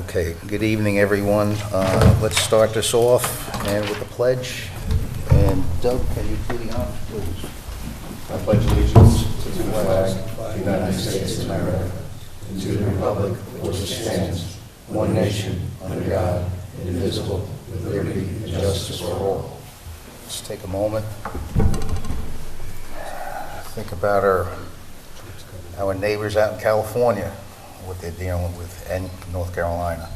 Okay, good evening, everyone. Let's start this off and with the pledge. And Doug, can you do the honors, please? I pledge allegiance to the flag of the United States of America and to the republic for which it stands, one nation, under God, indivisible, with liberty and justice for all. Let's take a moment. Think about our neighbors out in California, what they're dealing with, and North Carolina.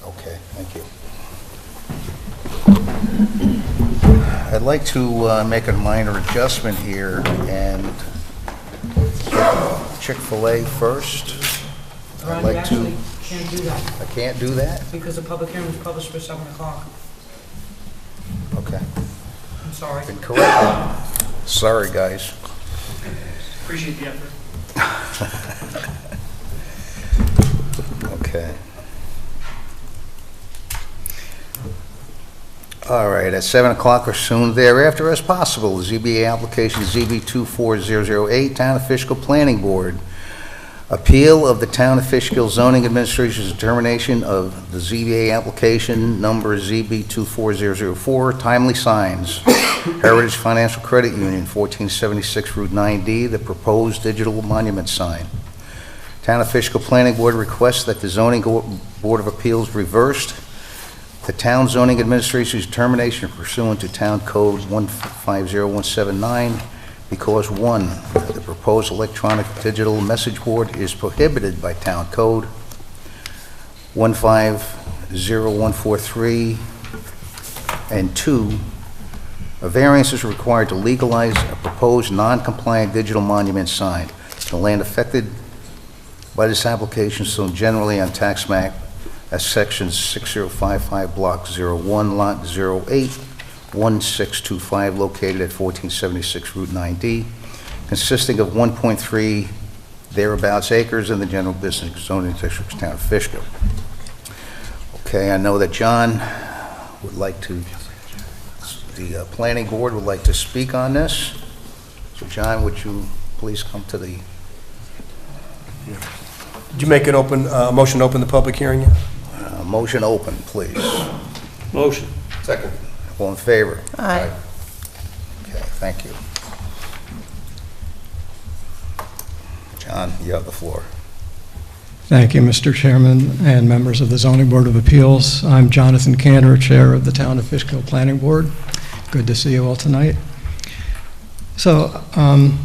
Okay, thank you. I'd like to make a minor adjustment here and Chick-fil-A first. Ron, I'd you like to. actually can't do that I can't do that? because the public hearing was published for 7 o'clock. Okay. I'm sorry. Been corrected. Sorry, guys. Appreciate the effort. Okay. All right, at 7 o'clock or soon thereafter as possible, ZBA application ZB 24008, Town of Fishkill Planning Board. Appeal of the Town of Fishkill Zoning Administration's determination of the ZBA application number ZB 24004, timely signs. Heritage Financial Credit Union, 1476 Route 9D, the proposed digital monument sign. Town of Fishkill Planning Board requests that the Zoning Board of Appeals reversed the Town Zoning Administration's determination pursuant to Town Code 150179 because 1, the proposed electronic digital message board is prohibited by Town Code 150143, and 2, a variance is required to legalize a proposed non-compliant digital monument sign. The land affected by this application is shown generally on tax map as section 6055, block 01, lot 081625, located at 1476 Route 9D, consisting of 1.3 thereabouts acres in the general business zoning district, Town of Fishkill. Okay, I know that John would like to, the planning board would like to speak on this. So John, would you please come to the... Did you make an motion to open the public hearing yet? Motion open, please. Motion. Second. All in favor? Aye. Okay, thank you. John, you have the floor. Thank you, Mr. Chairman and members of the Zoning Board of Appeals. I'm Jonathan Cantor, Chair of the Town of Fishkill Planning Board. Good to see you all tonight. So I'm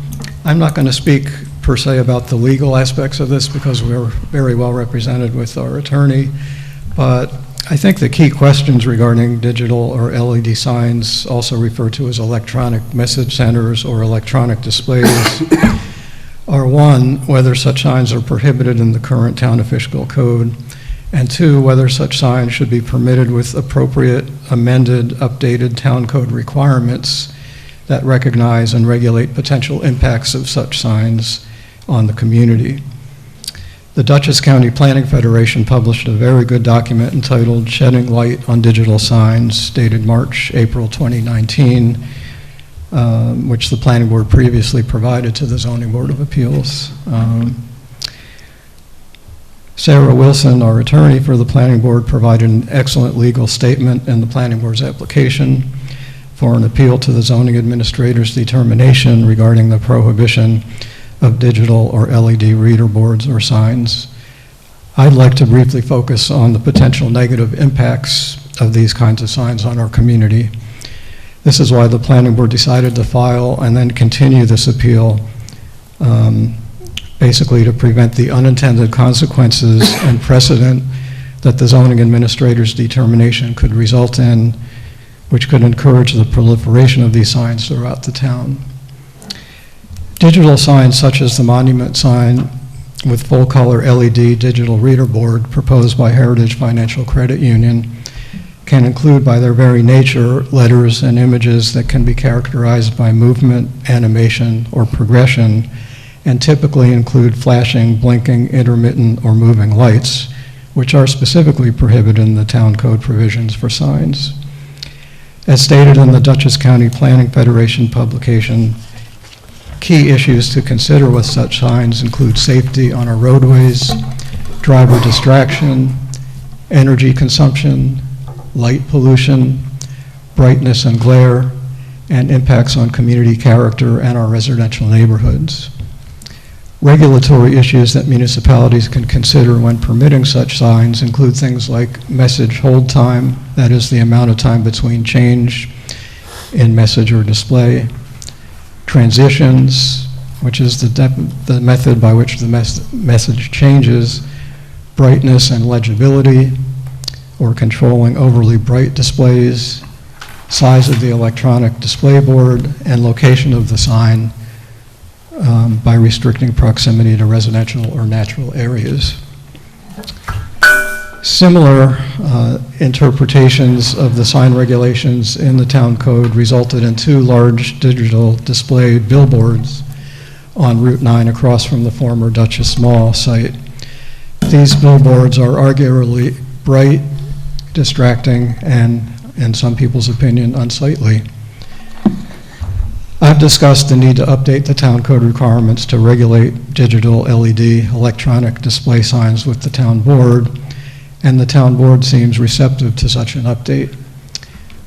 not going to speak per se about the legal aspects of this because we're very well represented with our attorney, but I think the key questions regarding digital or LED signs, also referred to as electronic message centers or electronic displays, are 1, whether such signs are prohibited in the current Town of Fishkill Code, and 2, whether such signs should be permitted with appropriate amended, updated Town Code requirements that recognize and regulate potential impacts of such signs on the community. The Dutchess County Planning Federation published a very good document entitled Shedding Light on Digital Signs, dated April 2019, which the Planning Board previously provided to the Zoning Board of Appeals. Sarah Wilson, our attorney for the Planning Board, provided an excellent legal statement in the Planning Board's application for an appeal to the zoning administrator's determination regarding the prohibition of digital or LED reader boards or signs. I'd like to briefly focus on the potential negative impacts of these kinds of signs on our community. This is why the Planning Board decided to file and then continue this appeal, basically to prevent the unintended consequences and precedent that the zoning administrator's determination could result in, which could encourage the proliferation of these signs throughout the town. Digital signs such as the monument sign with full-color LED digital reader board proposed by Heritage Financial Credit Union can include, by their very nature, letters and images that can be characterized by movement, animation, or progression, and typically include flashing, blinking, intermittent, or moving lights, which are specifically prohibited in the Town Code provisions for signs. As stated in the Dutchess County Planning Federation publication, Key issues to consider with such signs include safety on our roadways, driver distraction, energy consumption, light pollution, brightness and glare, and impacts on community character and our residential neighborhoods. Regulatory issues that municipalities can consider when permitting such signs include things like message hold time, that is the amount of time between change in message or display, transitions, which is the method by which the message changes, brightness and legibility, or controlling overly bright displays, size of the electronic display board, and location of the sign by restricting proximity to residential or natural areas. Similar interpretations of the sign regulations in the town code resulted in 2 large digital display billboards on Route 9 across from the former Duchess Mall site. These billboards are arguably bright, distracting, and, in some people's opinion, unsightly. I've discussed the need to update the town code requirements to regulate digital LED electronic display signs with the town board, and the town board seems receptive to such an update.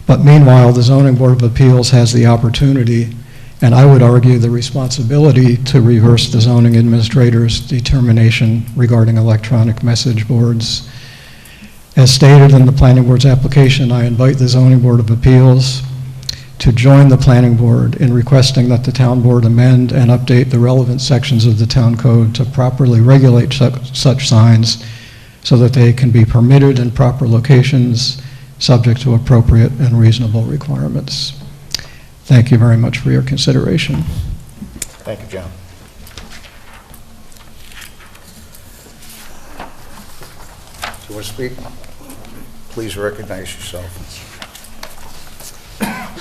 But meanwhile, the Zoning Board of Appeals has the opportunity, and I would argue the responsibility, to reverse the zoning administrator's determination regarding electronic message boards. As stated in the Planning Board's application, I invite the Zoning Board of Appeals to join the Planning Board in requesting that the Town Board amend and update the relevant sections of the Town Code to properly regulate such signs so that they can be permitted in proper locations, subject to appropriate and reasonable requirements. Thank you very much for your consideration. Thank you, John. Do you want to speak? Please recognize yourself.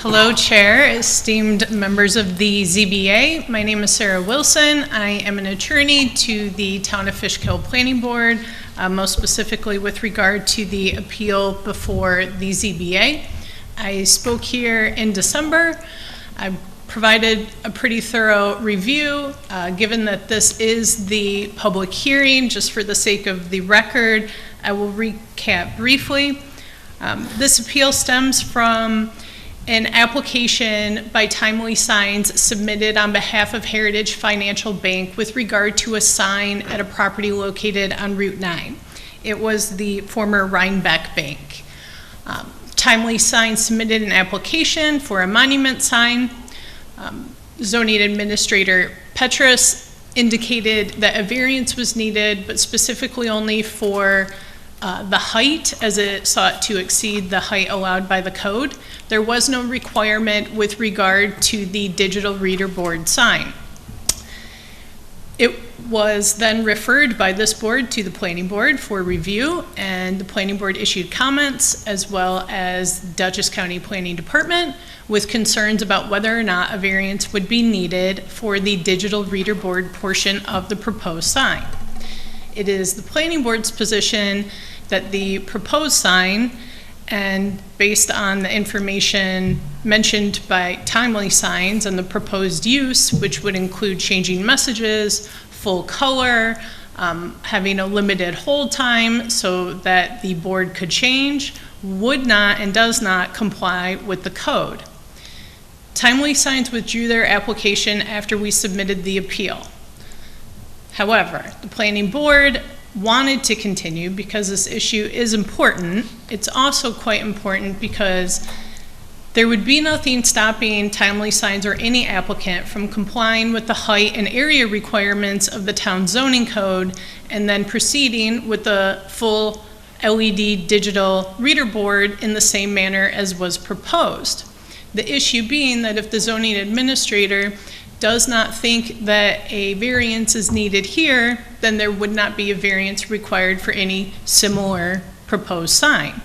Hello, Chair, esteemed members of the ZBA. My name is Sarah Wilson. I am an attorney to the Town of Fishkill Planning Board, most specifically with regard to the appeal before the ZBA. I spoke here in December. I provided a pretty thorough review. Given that this is the public hearing, just for the sake of the record, I will recap briefly. This appeal stems from an application by Timely Signs submitted on behalf of Heritage Financial Bank with regard to a sign at a property located on Route 9. It was the former Rhinebeck Bank. Timely Signs submitted an application for a monument sign. Zoning Administrator Petrus indicated that a variance was needed, but specifically only for the height, as it sought to exceed the height allowed by the code. There was no requirement with regard to the digital reader board sign. It was then referred by this board to the Planning Board for review, and the Planning Board issued comments, as well as Dutchess County Planning Department, with concerns about whether or not a variance would be needed for the digital reader board portion of the proposed sign. It is the Planning Board's position that the proposed sign, and based on the information mentioned by Timely Signs and the proposed use, which would include changing messages, full color, having a limited hold time so that the board could change, would not and does not comply with the code. Timely Signs withdrew their application after we submitted the appeal. However, the Planning Board wanted to continue because this issue is important. It's also quite important because there would be nothing stopping Timely Signs or any applicant from complying with the height and area requirements of the town zoning code and then proceeding with the full LED digital reader board in the same manner as was proposed. The issue being that if the zoning administrator does not think that a variance is needed here, then there would not be a variance required for any similar proposed sign.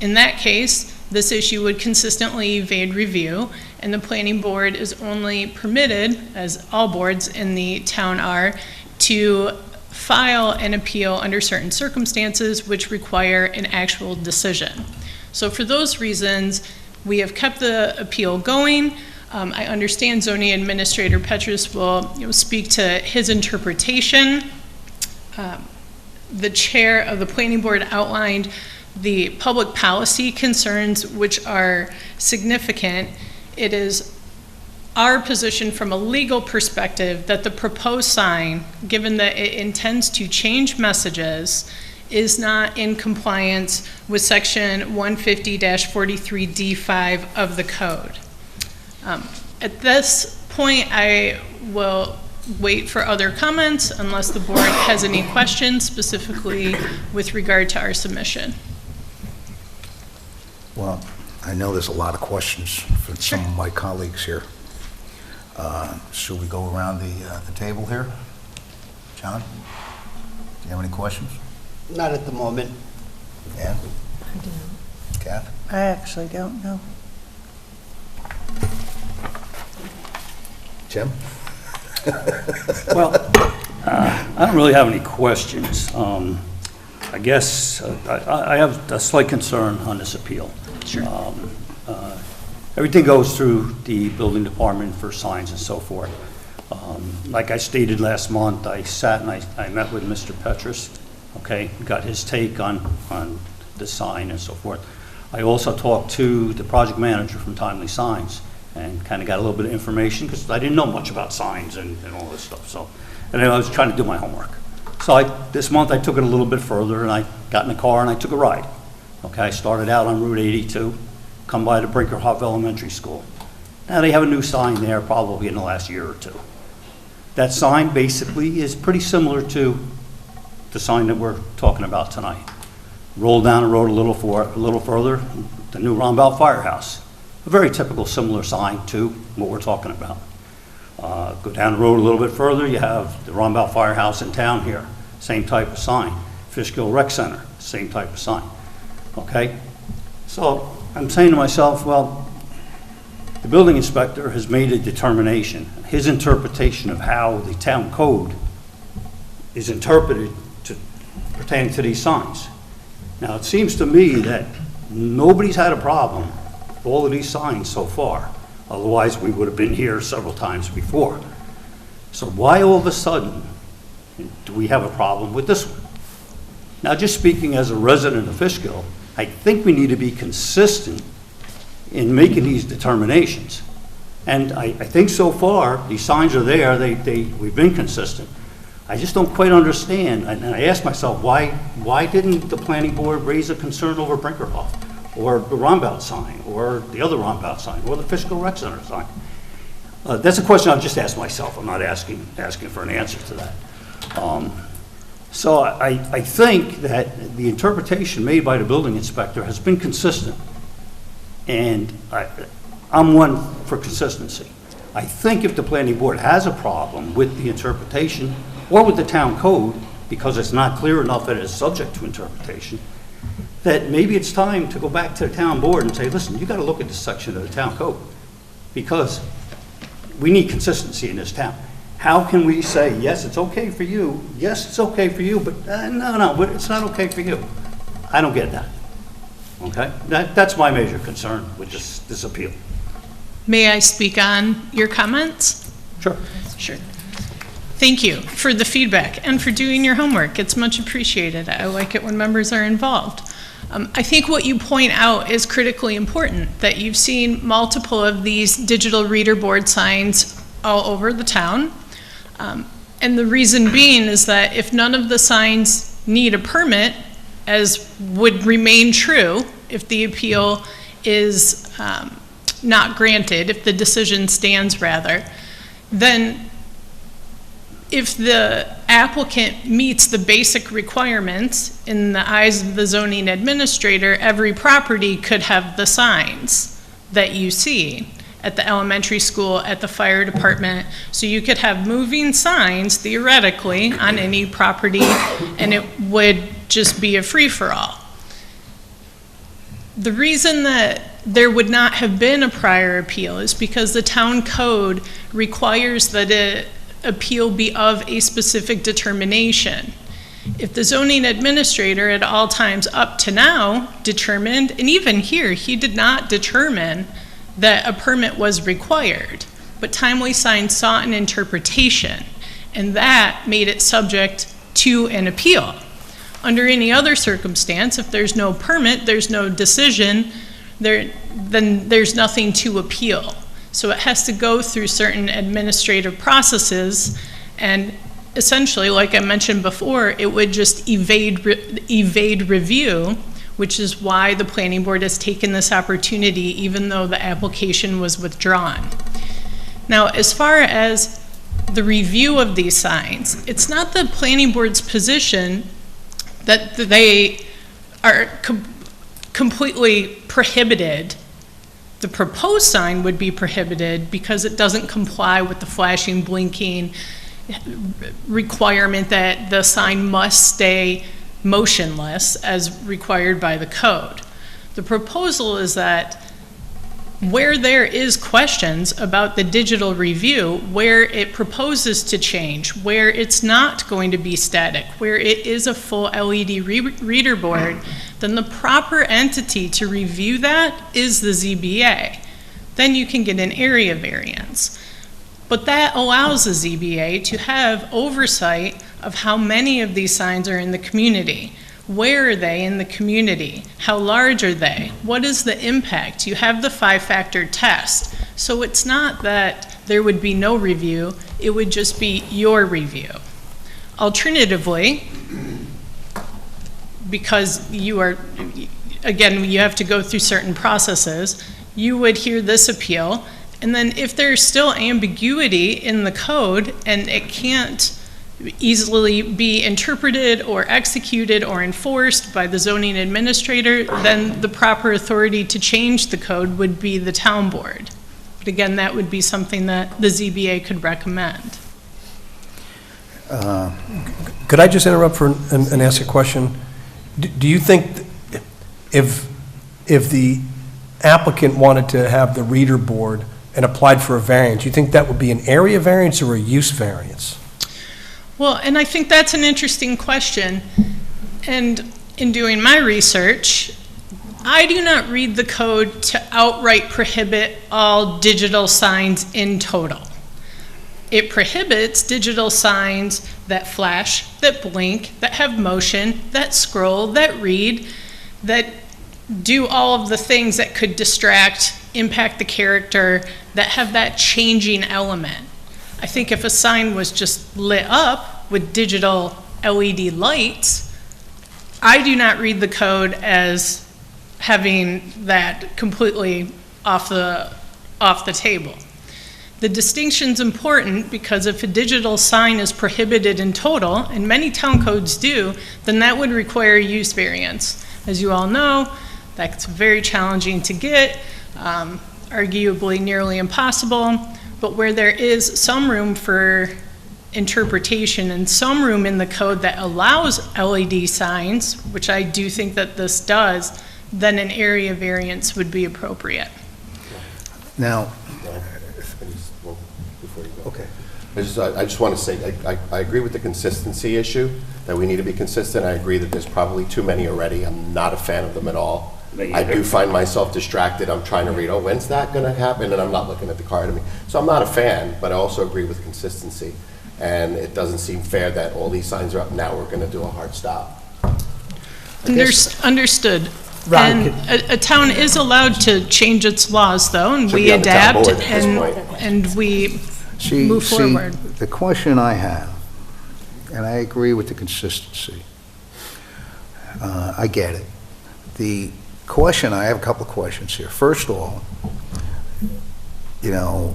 In that case, this issue would consistently evade review, and the Planning Board is only permitted, as all boards in the town are, to file an appeal under certain circumstances which require an actual decision. So for those reasons, we have kept the appeal going. I understand zoning administrator Petrus will speak to his interpretation. The chair of the planning board outlined the public policy concerns, which are significant. It is our position from a legal perspective that the proposed sign, given that it intends to change messages, is not in compliance with section 150-43D5 of the code. At this point, I will wait for other comments unless the board has any questions specifically with regard to our submission. Well, I know there's a lot of questions from some of my colleagues here. Should we go around the table here? John, do you have any questions? Not at the moment. Ann? I do. Kath? I actually don't know. Jim? Well, I don't really have any questions. I guess I have a slight concern on this appeal. Sure. Everything goes through the building department for signs and so forth. Like I stated last month, I sat and I met with Mr. Petrus, okay, got his take on the sign and so forth. I also talked to the project manager from Timely Signs and kind of got a little bit of information because I didn't know much about signs and all this stuff. So, and I was trying to do my homework. So this month I took it a little bit further and I got in the car and I took a ride. Okay, I started out on Route 82, come by the Brinkerhoff Elementary School. Now they have a new sign there probably in the last year or two. That sign basically is pretty similar to the sign that we're talking about tonight. Roll down the road a little further, the new Roundabout Firehouse. A very typical similar sign to what we're talking about. Go down the road a little bit further, you have the Roundabout Firehouse in town here, same type of sign. Fishkill Rec Center, same type of sign. Okay? So I'm saying to myself, well, the building inspector has made a determination. His interpretation of how the town code is interpreted pertaining to these signs. Now, it seems to me that nobody's had a problem with all of these signs so far. Otherwise, we would have been here several times before. So why all of a sudden do we have a problem with this one? Now, just speaking as a resident of Fishkill, I think we need to be consistent in making these determinations. And I think so far, these signs are there, we've been consistent. I just don't quite understand, and I ask myself, why didn't the planning board raise a concern over Brinkerhoff, or the Roundabout sign, or the other Roundabout sign, or the Fishkill Rec Center sign? That's a question I've just asked myself. I'm not asking for an answer to that. So I think that the interpretation made by the building inspector has been consistent, and I'm one for consistency. I think if the planning board has a problem with the interpretation or with the town code, because it's not clear enough that it's subject to interpretation, that maybe it's time to go back to the town board and say, listen, you got to look at this section of the town code, because we need consistency in this town. How can we say, yes, it's okay for you, yes, it's okay for you, but no, it's not okay for you? I don't get that. Okay? That's my major concern with this appeal. May I speak on your comments? Sure. Sure. Thank you for the feedback and for doing your homework. It's much appreciated. I like it when members are involved. I think what you point out is critically important, that you've seen multiple of these digital reader board signs all over the town. And the reason being is that if none of the signs need a permit, as would remain true if the appeal is not granted, if the decision stands rather, then if the applicant meets the basic requirements in the eyes of the zoning administrator, every property could have the signs that you see at the elementary school, at the fire department. So you could have moving signs theoretically on any property, and it would just be a free-for-all. The reason that there would not have been a prior appeal is because the town code requires that an appeal be of a specific determination. If the zoning administrator at all times up to now determined, and even here, he did not determine that a permit was required, but Timely Signs sought an interpretation, and that made it subject to an appeal. Under any other circumstance, if there's no permit, there's no decision, then there's nothing to appeal. So it has to go through certain administrative processes, and essentially, like I mentioned before, it would just evade review, which is why the planning board has taken this opportunity even though the application was withdrawn. Now, as far as the review of these signs, it's not the planning board's position that they are completely prohibited. The proposed sign would be prohibited because it doesn't comply with the flashing, blinking requirement that the sign must stay motionless as required by the code. The proposal is that where there is questions about the digital review, where it proposes to change, where it's not going to be static, where it is a full LED reader board, then the proper entity to review that is the ZBA. Then you can get an area variance. But that allows the ZBA to have oversight of how many of these signs are in the community. Where are they in the community? How large are they? What is the impact? You have the 5-factor test. So it's not that there would be no review, it would just be your review. Alternatively, because you are, again, you have to go through certain processes, you would hear this appeal, and then if there's still ambiguity in the code and it can't easily be interpreted or executed or enforced by the zoning administrator, then the proper authority to change the code would be the town board. But again, that would be something that the ZBA could recommend. Could I just interrupt and ask a question? Do you think if the applicant wanted to have the reader board and applied for a variance, you think that would be an area variance or a use variance? Well, and I think that's an interesting question. And in doing my research, I do not read the code to outright prohibit all digital signs in total. It prohibits digital signs that flash, that blink, that have motion, that scroll, that read, that do all of the things that could distract, impact the character, that have that changing element. I think if a sign was just lit up with digital LED lights, I do not read the code as having that completely off the table. The distinction's important because if a digital sign is prohibited in total, and many town codes do, then that would require a use variance. As you all know, that's very challenging to get, arguably nearly impossible. But where there is some room for interpretation and some room in the code that allows LED signs, which I do think that this does, then an area variance would be appropriate. Now, Before you go. okay. I just want to say, I agree with the consistency issue, that we need to be consistent. I agree that there's probably too many already. I'm not a fan of them at all. I do find myself distracted. I'm trying to read, oh, when's that going to happen? And I'm not looking at the card. So I'm not a fan, but I also agree with consistency. And it doesn't seem fair that all these signs are up now. We're going to do a hard stop. Understood. Ron, And a town is allowed to change its laws, though, and Should we be on the town adapt board at this point. and we See, move forward. the question I have, and I agree with the consistency, I get it. The question, I have a couple of questions here. First of all, you know,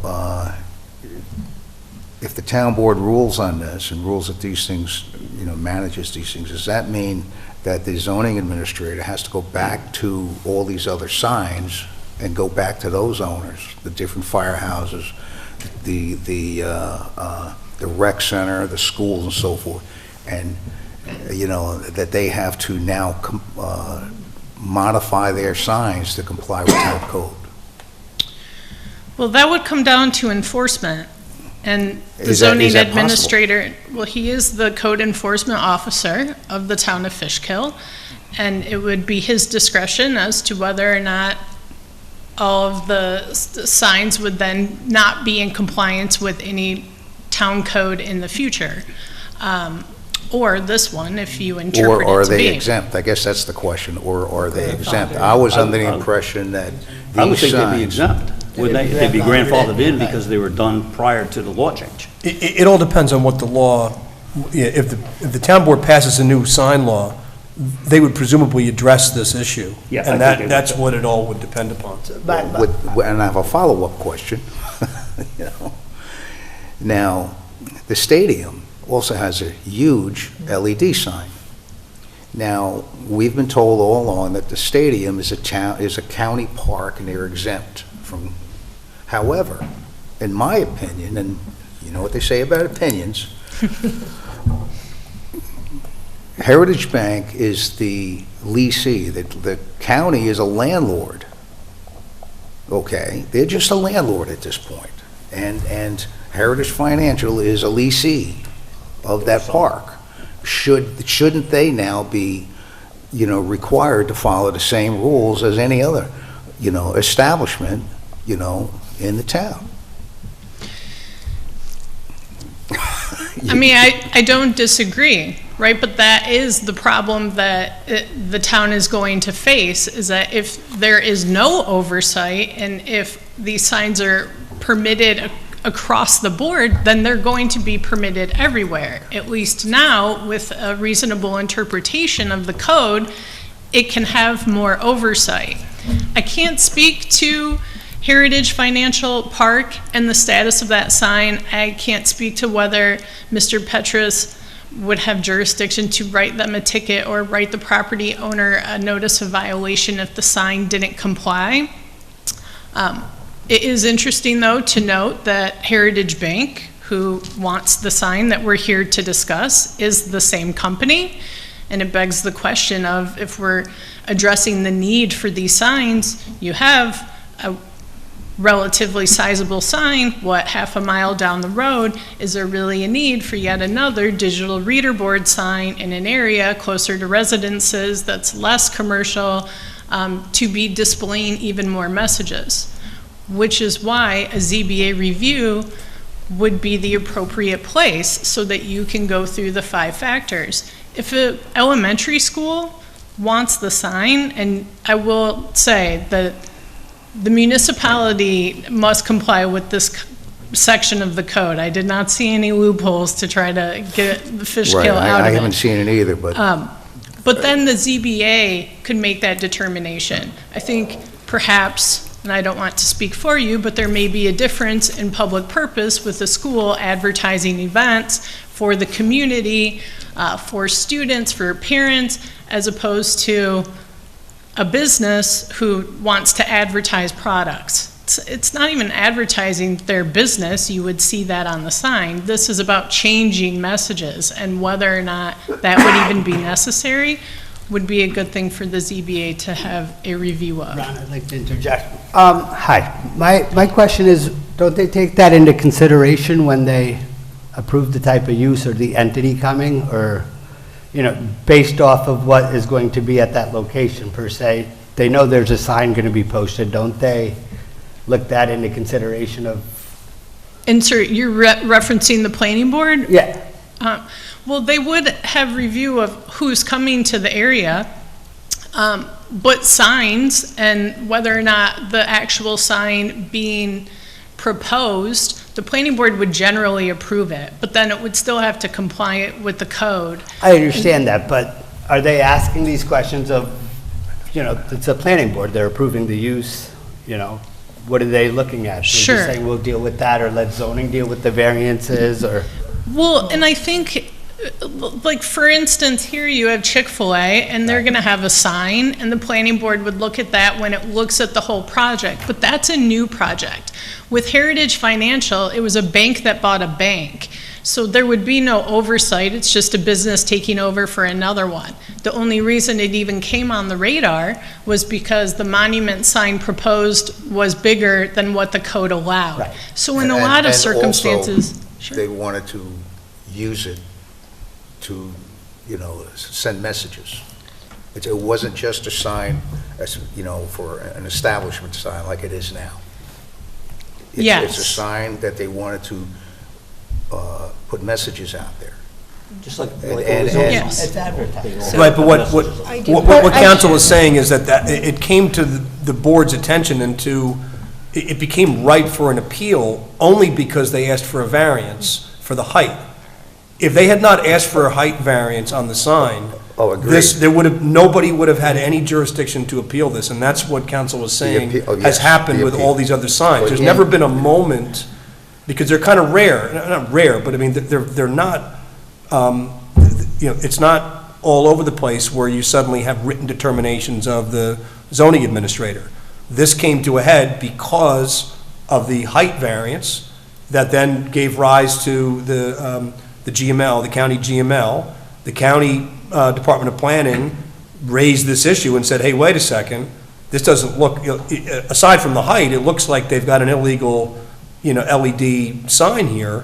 if the town board rules on this and rules that these things, you know, manages these things, does that mean that the zoning administrator has to go back to all these other signs and go back to those owners, the different firehouses, the rec center, the schools and so forth, and, you know, that they have to now modify their signs to comply with town code? Well, that would come down to enforcement. And the Is that zoning possible? administrator, well, he is the code enforcement officer of the town of Fishkill, and it would be his discretion as to whether or not all of the signs would then not be in compliance with any town code in the future. Or this one, if you Or interpret are it to they be. exempt? I guess that's the question, or are they exempt? I was under the impression that I would these think they'd be signs... exempt. Wouldn't they? They'd be grandfathered in because they were done prior to the law change. It all depends on what the law, if the town board passes a new sign law, they would presumably address this issue. Yes, I And think they would. that's what it all would depend upon. And I have a follow-up question, you know. Now, the stadium also has a huge LED sign. Now, we've been told all along that the stadium is a county park and they're exempt from, however, in my opinion, and you know what they say about opinions, Heritage Bank is the leasee, the county is a landlord. Okay, they're just a landlord at this point. And Heritage Financial is a leasee of that park. Shouldn't they now be, you know, required to follow the same rules as any other, you know, establishment, you know, in the town? I mean, I don't disagree, right? But that is the problem that the town is going to face, is that if there is no oversight and if these signs are permitted across the board, then they're going to be permitted everywhere. At least now, with a reasonable interpretation of the code, it can have more oversight. I can't speak to Heritage Financial Park and the status of that sign. I can't speak to whether Mr. Petrus would have jurisdiction to write them a ticket or write the property owner a notice of violation if the sign didn't comply. It is interesting, though, to note that Heritage Bank, who wants the sign that we're here to discuss, is the same company. And it begs the question of, if we're addressing the need for these signs, you have a relatively sizable sign, what, half a mile down the road, is there really a need for yet another digital reader board sign in an area closer to residences that's less commercial, to be displaying even more messages? Which is why a ZBA review would be the appropriate place so that you can go through the 5 factors. If an elementary school wants the sign, and I will say that the municipality must comply with this section of the code. I did not see any loopholes to try to get the Fishkill Right, out of it. I haven't seen it either, but... But then the ZBA could make that determination. I think perhaps, and I don't want to speak for you, but there may be a difference in public purpose with the school advertising events for the community, for students, for parents, as opposed to a business who wants to advertise products. It's not even advertising their business. You would see that on the sign. This is about changing messages, and whether or not that would even be necessary would be a good thing for the ZBA to have a review of. Ron, I'd like to interject. Hi. My question is, don't they take that into consideration when they approve the type of use or the entity coming, or, you know, based off of what is going to be at that location per se? They know there's a sign going to be posted, don't they look that into consideration of? And sir, you're referencing the planning board? Yeah. Well, they would have review of who's coming to the area, but signs and whether or not the actual sign being proposed, the planning board would generally approve it, but then it would still have to comply with the code. I understand that, but are they asking these questions of, you know, it's a planning board, they're approving the use, you know, what are they looking at? They're Sure. just saying, we'll deal with that, or let zoning deal with the variances, or? Well, and I think, like, for instance, here you have Chick-fil-A, and they're gonna have a sign, and the planning board would look at that when it looks at the whole project, but that's a new project. With Heritage Financial, it was a bank that bought a bank, so there would be no oversight, it's just a business taking over for another one. The only reason it even came on the radar was because the monument sign proposed was bigger than what the code allowed. Right. So in a lot of circumstances. Also, they wanted to use it to, you know, send messages. It wasn't just a sign, as, you know, for an establishment sign like it is now. It's a Yes. sign that they wanted to put messages out there. Just like And- all the and- zoning Yes. laws. It's advertising. Right, but what I do- what but I- council is saying is that it came to the board's attention and it became ripe for an appeal only because they asked for a variance for the height. If they had not asked for a height variance on the sign, Oh, agreed. nobody would have had any jurisdiction to appeal this, and that's what council was saying appeal- oh, has yes, happened the with appeal. all these other signs. Well, There's yeah. never been a moment, because they're kind of rare, not rare, but I mean, they're not, you know, it's not all over the place where you suddenly have written determinations of the zoning administrator. This came to a head because of the height variance that then gave rise to the GML, the county GML. The county Department of Planning raised this issue and said, hey, wait a second, this doesn't look, you know, aside from the height, it looks like they've got an illegal, you know, LED sign here.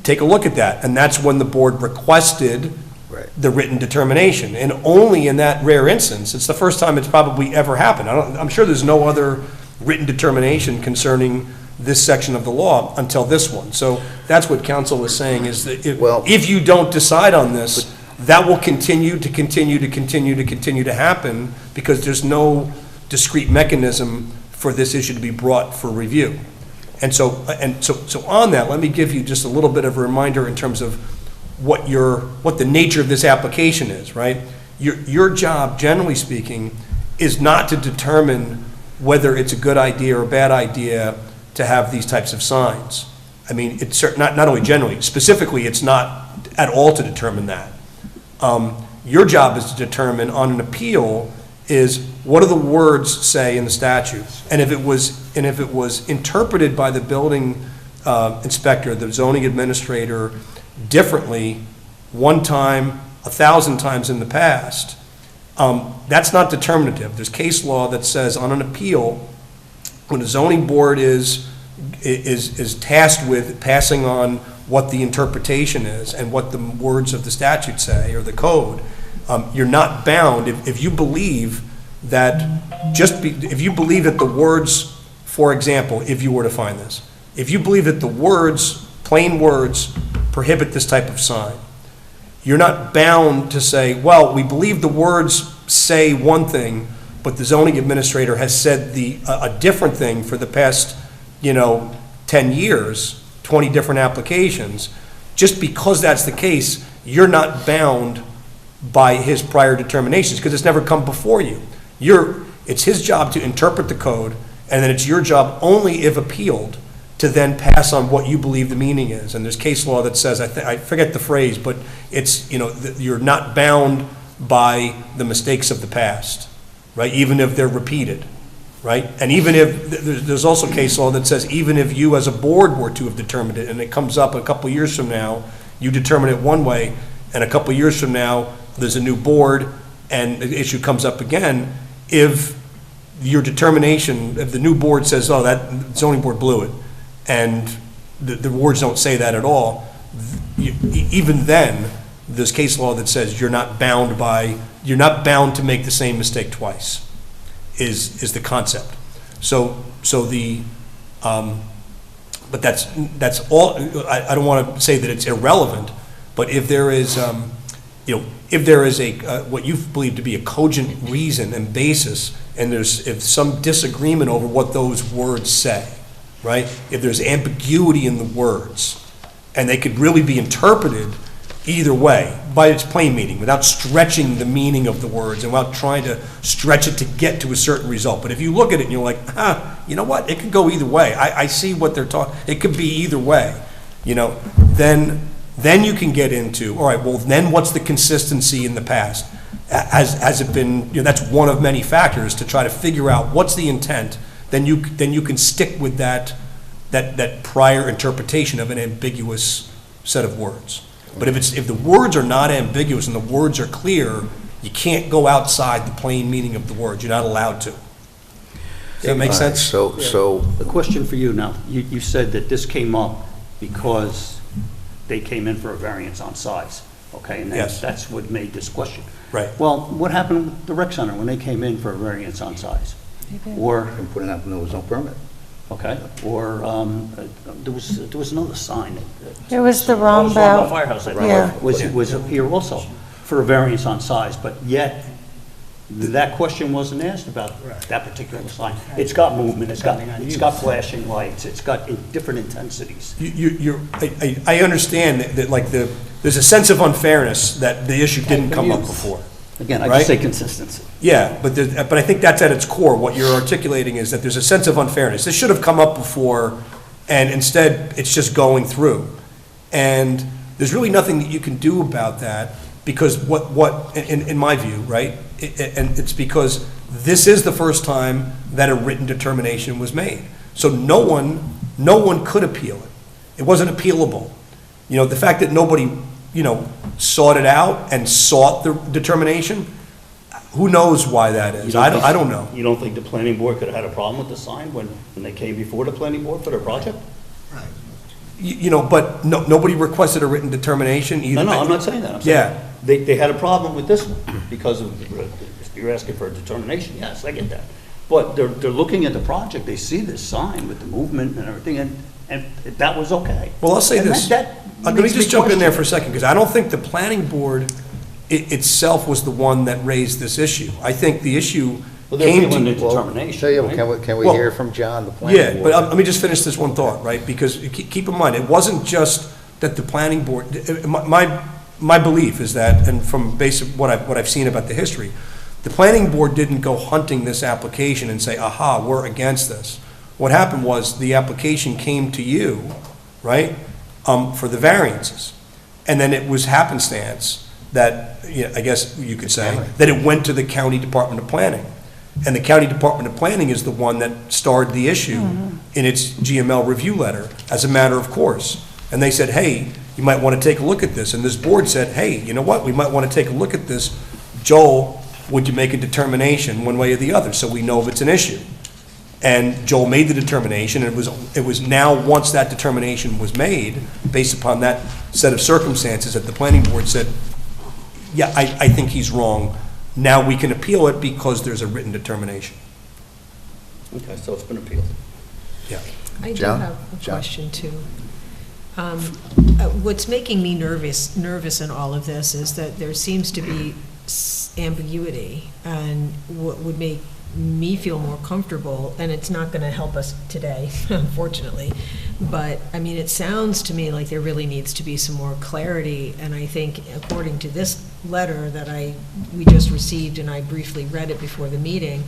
Take a look at that. And that's when the board requested Right. the written determination. And only in that rare instance, it's the first time it's probably ever happened. I'm sure there's no other written determination concerning this section of the law until this one. So that's what council is saying, is that Well- if you don't decide on this, that will continue to happen, because there's no discrete mechanism for this issue to be brought for review. And so on that, let me give you just a little bit of a reminder in terms of what the nature of this application is, right? Your job, generally speaking, is not to determine whether it's a good idea or a bad idea to have these types of signs. I mean, it's not only generally, specifically, it's not at all to determine that. Your job is to determine on an appeal is, what do the words say in the statute? And if it was interpreted by the building inspector, the zoning administrator, differently one time, 1,000 times in the past, that's not determinative. There's case law that says on an appeal, when a zoning board is tasked with passing on what the interpretation is and what the words of the statute say, or the code, you're not bound, if you believe that, if you believe that the words, for example, if you were to find this, if you believe that the words, plain words, prohibit this type of sign, you're not bound to say, well, we believe the words say one thing, but the zoning administrator has said a different thing for the past, 10 years, 20 different applications. Just because that's the case, you're not bound by his prior determinations, because it's never come before you. It's his job to interpret the code, and then it's your job, only if appealed, to then pass on what you believe the meaning is. And there's case law that says, I forget the phrase, but it's, you're not bound by the mistakes of the past, right? Even if they're repeated, right? And even if, there's also case law that says, even if you as a board were to have determined it, and it comes up a couple years from now, you determine it one way, and a couple years from now, there's a new board, and the issue comes up again, if your determination, if the new board says, oh, that zoning board blew it, and the words don't say that at all, even then, there's case law that says you're not bound to make the same mistake twice, is the concept. But that's all. I don't want to say that it's irrelevant, but if there is, if there is what you believe to be a cogent reason and basis, and if some disagreement over what those words say, right? If there's ambiguity in the words, and they could really be interpreted either way, by its plain meaning, without stretching the meaning of the words and without trying to stretch it to get to a certain result. But if you look at it and you're like, you know what, it could go either way. I see what they're talking, it could be either way, then you can get into, all right, well, then what's the consistency in the past? Has it been, that's one of many factors to try to figure out what's the intent. Then you can stick with that prior interpretation of an ambiguous set of words. But if the words are not ambiguous and the words are clear, you can't go outside the plain meaning of the words. You're not allowed to. Does that make sense? So, A question for you now. You said that this came up because they came in for a variance on size. okay? And Yes. that's what made this question. Right. Well, what happened with the rec center when they came in for a variance on size? Or, And putting up, there was no permit. okay, or there was another sign. It was the Roundabout roundabout. Firehouse, I Yeah. think, was up here also for a variance on size, but yet that question wasn't asked about that particular sign. It's got movement, it's got flashing lights, it's got different intensities. I understand that, like, there's a sense of unfairness that the issue didn't come up before. Again, I Right? just say consistency. Yeah, but I think that's at its core. What you're articulating is that there's a sense of unfairness. This should have come up before, and instead, it's just going through. And there's really nothing that you can do about that, because in my view, right? And it's because this is the first time that a written determination was made. So no one could appeal it. It wasn't appealable. You know, the fact that nobody, sought it out and sought the determination, who knows why that is? I don't know. You don't think the planning board could have had a problem with the sign when they came before the planning board for their project? But nobody requested a written determination either. No, I'm not saying that. I'm saying they had a problem with this one because of, you're asking for a determination. Yes, I get that. But they're looking at the project, they see this sign with the movement and everything, and that was okay. Well, I'll say And this. that Let me makes just jump in there for a question. second, because I don't think the planning board itself was the one that raised this issue. I think the issue Well, they're came appealing the to... determination. So, yeah, right? can we Well, hear from John, the planning board? Yeah, but let me just finish this one thought, right? Because keep in mind, it wasn't just that the planning board, my belief is that, and from basic what I've seen about the history, the planning board didn't go hunting this application and say, aha, we're against this. What happened was the application came to you, right, for the variances. And then it was happenstance that, I guess you could say, that it went to the County Department of Planning. And the County Department of Planning is the one that starred the issue in its GML review letter as a matter of course. And they said, hey, you might want to take a look at this. And this board said, hey, you know what, we might want to take a look at this. Joel, would you make a determination one way or the other so we know if it's an issue? And Joel made the determination, and it was now, once that determination was made, based upon that set of circumstances, that the planning board said, yeah, I think he's wrong. Now we can appeal it because there's a written determination. Okay, so it's been appealed. Yeah. I do John? have a John? question, too. What's making me nervous in all of this is that there seems to be ambiguity, and what would make me feel more comfortable, and it's not going to help us today, unfortunately, but, I mean, it sounds to me like there really needs to be some more clarity, and I think, according to this letter that we just received, and I briefly read it before the meeting,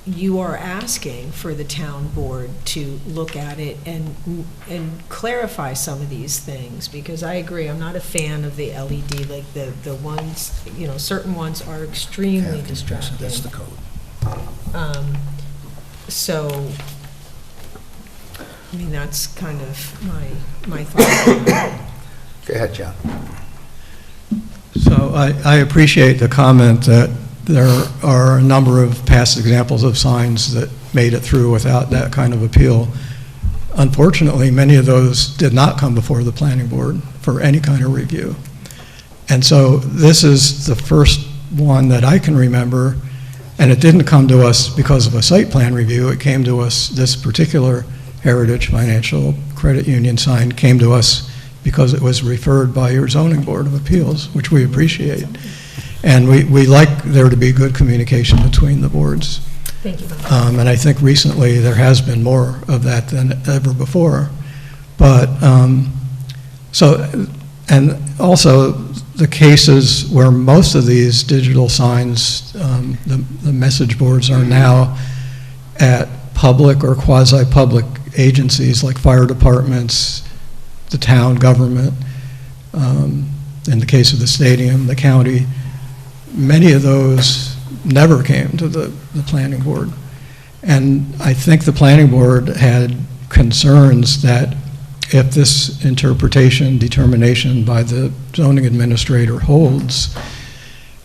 you are asking for the town board to look at it and clarify some of these things, because I agree, I'm not a fan of the LED, like the ones, certain ones are extremely distracting. That's the code. So, I mean, that's kind of my thought. Go ahead, John. So I appreciate the comment that there are a number of past examples of signs that made it through without that kind of appeal. Unfortunately, many of those did not come before the planning board for any kind of review. And so this is the first one that I can remember, and it didn't come to us because of a site plan review. It came to us, this particular Heritage Financial Credit Union sign came to us because it was referred by your zoning board of appeals, which we appreciate. And we like there to be good communication between the boards. Thank you. And I think recently there has been more of that than ever before. But, and also the cases where most of these digital signs, the message boards are now at public or quasi-public agencies like fire departments, the town government, in the case of the stadium, the county. Many of those never came to the planning board. And I think the planning board had concerns that if this interpretation, determination by the zoning administrator holds,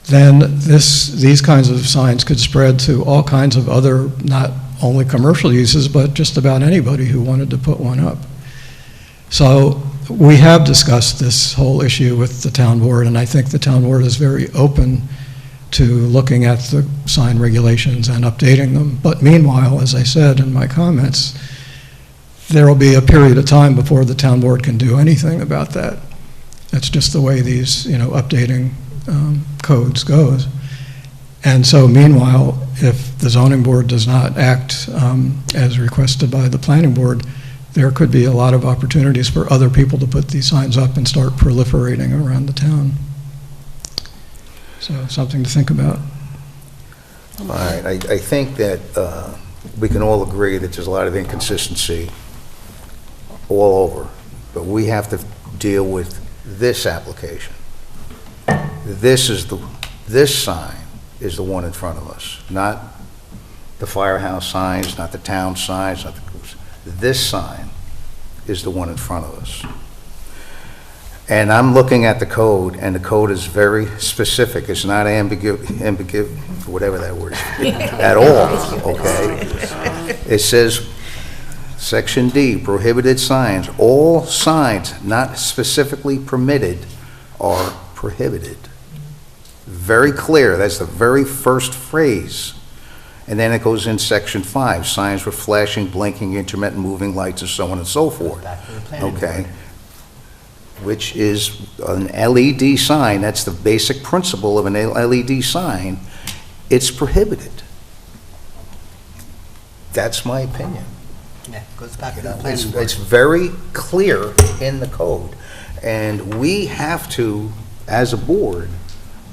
then these kinds of signs could spread to all kinds of other, not only commercial uses, but just about anybody who wanted to put one up. So we have discussed this whole issue with the town board, and I think the town board is very open to looking at the sign regulations and updating them. But meanwhile, as I said in my comments, there will be a period of time before the town board can do anything about that. That's just the way these, updating codes goes. And so meanwhile, if the zoning board does not act as requested by the planning board, there could be a lot of opportunities for other people to put these signs up and start proliferating around the town. So something to think about. All right, I think that we can all agree that there's a lot of inconsistency all over, but we have to deal with this application. This sign is the one in front of us, not the firehouse signs, not the town signs, not the, this sign is the one in front of us. And I'm looking at the code, and the code is very specific. It's not ambiguous, whatever that word is, at all, okay? It says, Section D, prohibited signs. All signs not specifically permitted are prohibited. Very clear, that's the very first phrase. And then it goes in Section 5, signs with flashing, blinking, intermittent moving lights, and so on and so forth. Okay? Which is an LED sign. That's the basic principle of an LED sign. It's prohibited. That's my opinion. Yeah, goes back to You the know, planning board. it's very clear in the code. And we have to, as a board,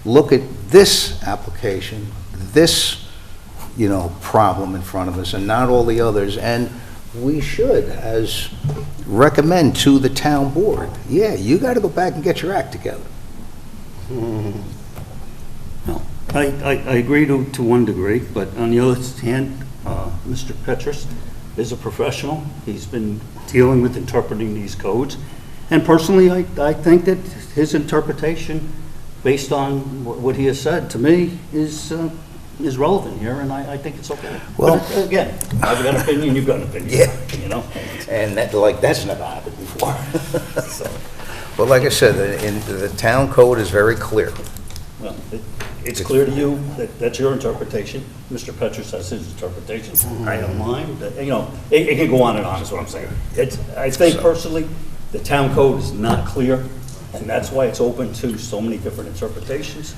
look at this application, this, problem in front of us, and not all the others. And we should, as recommend to the town board, yeah, you got to go back and get your act together. No, I agree to one degree, but on the other hand, Mr. Petrus is a professional. He's been dealing with interpreting these codes. And personally, I think that his interpretation, based on what he has said, to me, is relevant here, and I think it's okay. Well, but again, I've got an opinion, you've got an opinion. Yeah. And that's never happened before. So, but like I said, the town code is very clear. Well, it's clear to you that that's your interpretation. Mr. Petrus has his interpretation. I have mine. It can go on and on, is what I'm saying. I think personally, the town code is not clear, and that's why it's open to so many different interpretations.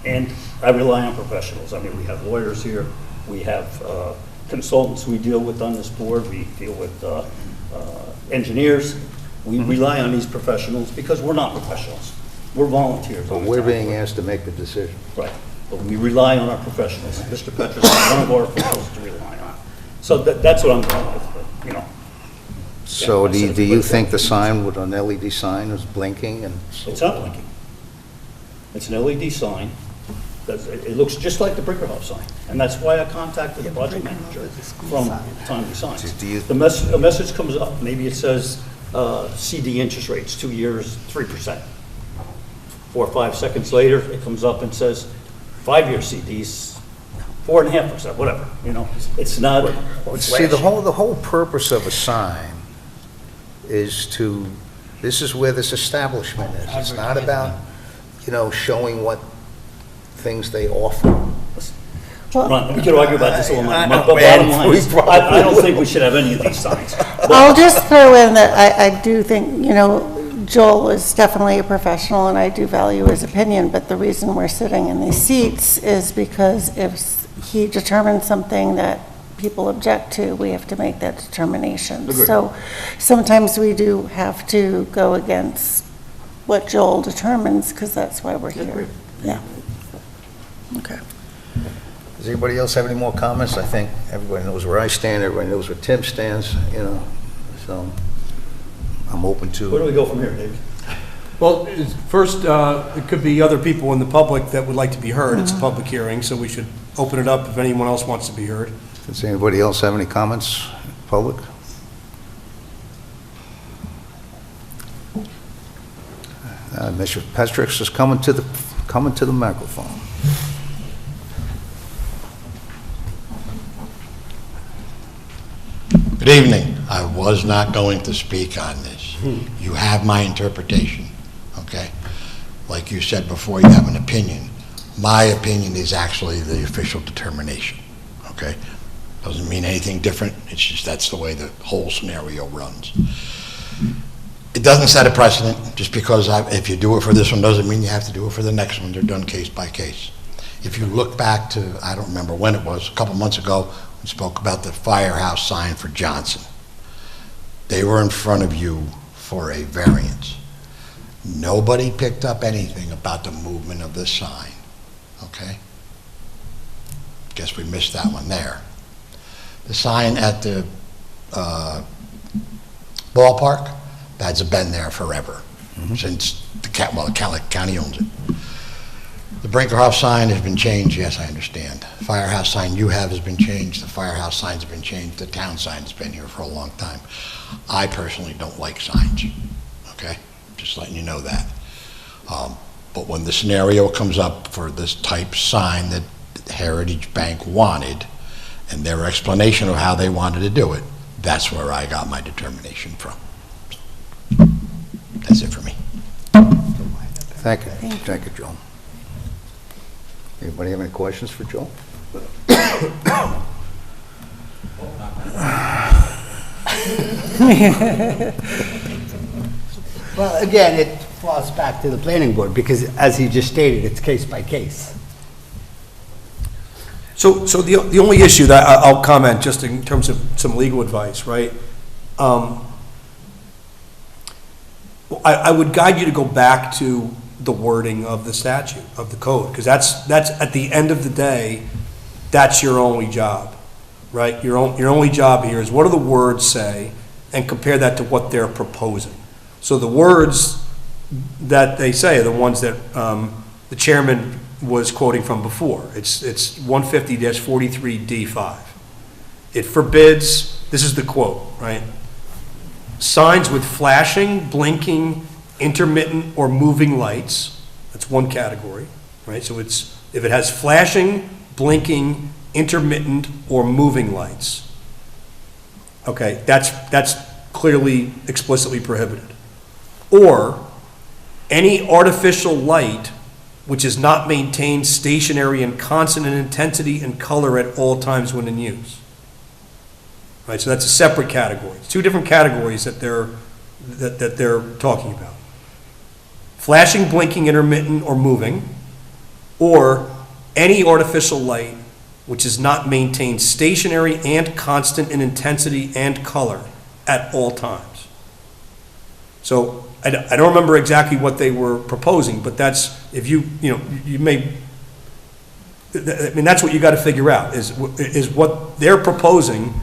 And I rely on professionals. I mean, we have lawyers here, we have consultants we deal with on this board, we deal with engineers. We rely on these professionals because we're not professionals. We're volunteers. But we're being asked to make the decision. Right, but we rely on our professionals. Mr. Petrus is one of our officials to rely on. So that's what I'm going with, So do you think the sign with an LED sign is blinking and? It's not blinking. It's an LED sign. It looks just like the Brinkerhoff sign, and that's why I contacted the project manager from Timely Signs. The message comes up, maybe it says CD interest rates, 2 years, 3%. 4 or 5 seconds later, it comes up and says 5-year CDs, 4.5%, whatever, It's not. See, the whole purpose of a sign is to, this is where this establishment is. It's not about, showing what things they offer. Ron, we could argue about this all night, but bottom line is, I don't think we should have any of these signs. I'll just throw in that I do think, Joel is definitely a professional, and I do value his opinion, but the reason we're sitting in these seats is because if he determines something that people object to, we have to make that determination. Agreed. So sometimes we do have to go against what Joel determines, because that's why we're here. Agreed. Yeah. Okay. Does anybody else have any more comments? I think everybody knows where I stand, everybody knows where Tim stands, so I'm open to. Where do we go from here, David? Well, first, it could be other people in the public that would like to be heard. It's a public hearing, so we should open it up if anyone else wants to be heard. Does anybody else have any comments, public? Mr. Petrus is coming to the microphone. Good evening. I was not going to speak on this. You have my interpretation, okay? Like you said before, you have an opinion. My opinion is actually the official determination, okay? Doesn't mean anything different, it's just that's the way the whole scenario runs. It doesn't set a precedent, just because if you do it for this one doesn't mean you have to do it for the next one. They're done case by case. If you look back to, I don't remember when it was, a couple months ago, we spoke about the firehouse sign for Johnson. They were in front of you for a variance. Nobody picked up anything about the movement of the sign, okay? Guess we missed that one there. The sign at the ballpark, that's been there forever, since the county owns it. The Brinkerhoff sign has been changed, yes, I understand. Firehouse sign you have has been changed, the firehouse signs have been changed, the town sign's been here for a long time. I personally don't like signs, okay? Just letting you know that. But when the scenario comes up for this type sign that Heritage Bank wanted, and their explanation of how they wanted to do it, that's where I got my determination from. That's it for me. Thank you. Thank you, Joel. Anybody have any questions for Joel? Well, again, it falls back to the planning board, because as he just stated, it's case by case. So the only issue that I'll comment, just in terms of some legal advice, right? I would guide you to go back to the wording of the statute, of the code, because that's at the end of the day, that's your only job, right? Your only job here is what do the words say, and compare that to what they're proposing. So the words that they say are the ones that the chairman was quoting from before. It's 150-43D5. It forbids, this is the quote, right? Signs with flashing, blinking, intermittent, or moving lights. That's one category, right? So it's, if it has flashing, blinking, intermittent, or moving lights, okay, that's clearly explicitly prohibited. Or any artificial light which is not maintained stationary and constant in intensity and color at all times when in use. Right, so that's a separate category. It's two different categories that they're talking about. Flashing, blinking, intermittent, or moving, or any artificial light which is not maintained stationary and constant in intensity and color at all times. So I don't remember exactly what they were proposing, but that's, if you may, I mean, that's what you got to figure out, is what they're proposing,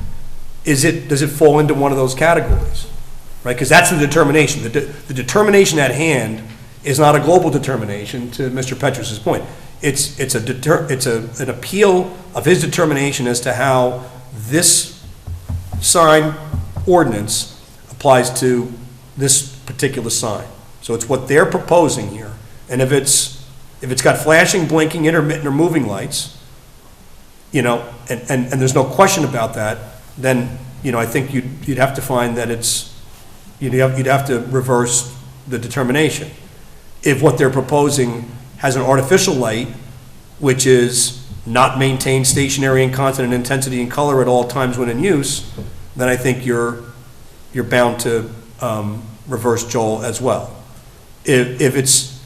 does it fall into one of those categories, right? Because that's the determination. The determination at hand is not a global determination, to Mr. Petrus's point. It's an appeal of his determination as to how this sign ordinance applies to this particular sign. So it's what they're proposing here. And if it's got flashing, blinking, intermittent, or moving lights, and there's no question about that, then, I think you'd have to find that you'd have to reverse the determination. If what they're proposing has an artificial light, which is not maintained stationary and constant in intensity and color at all times when in use, then I think you're bound to reverse Joel as well. If it's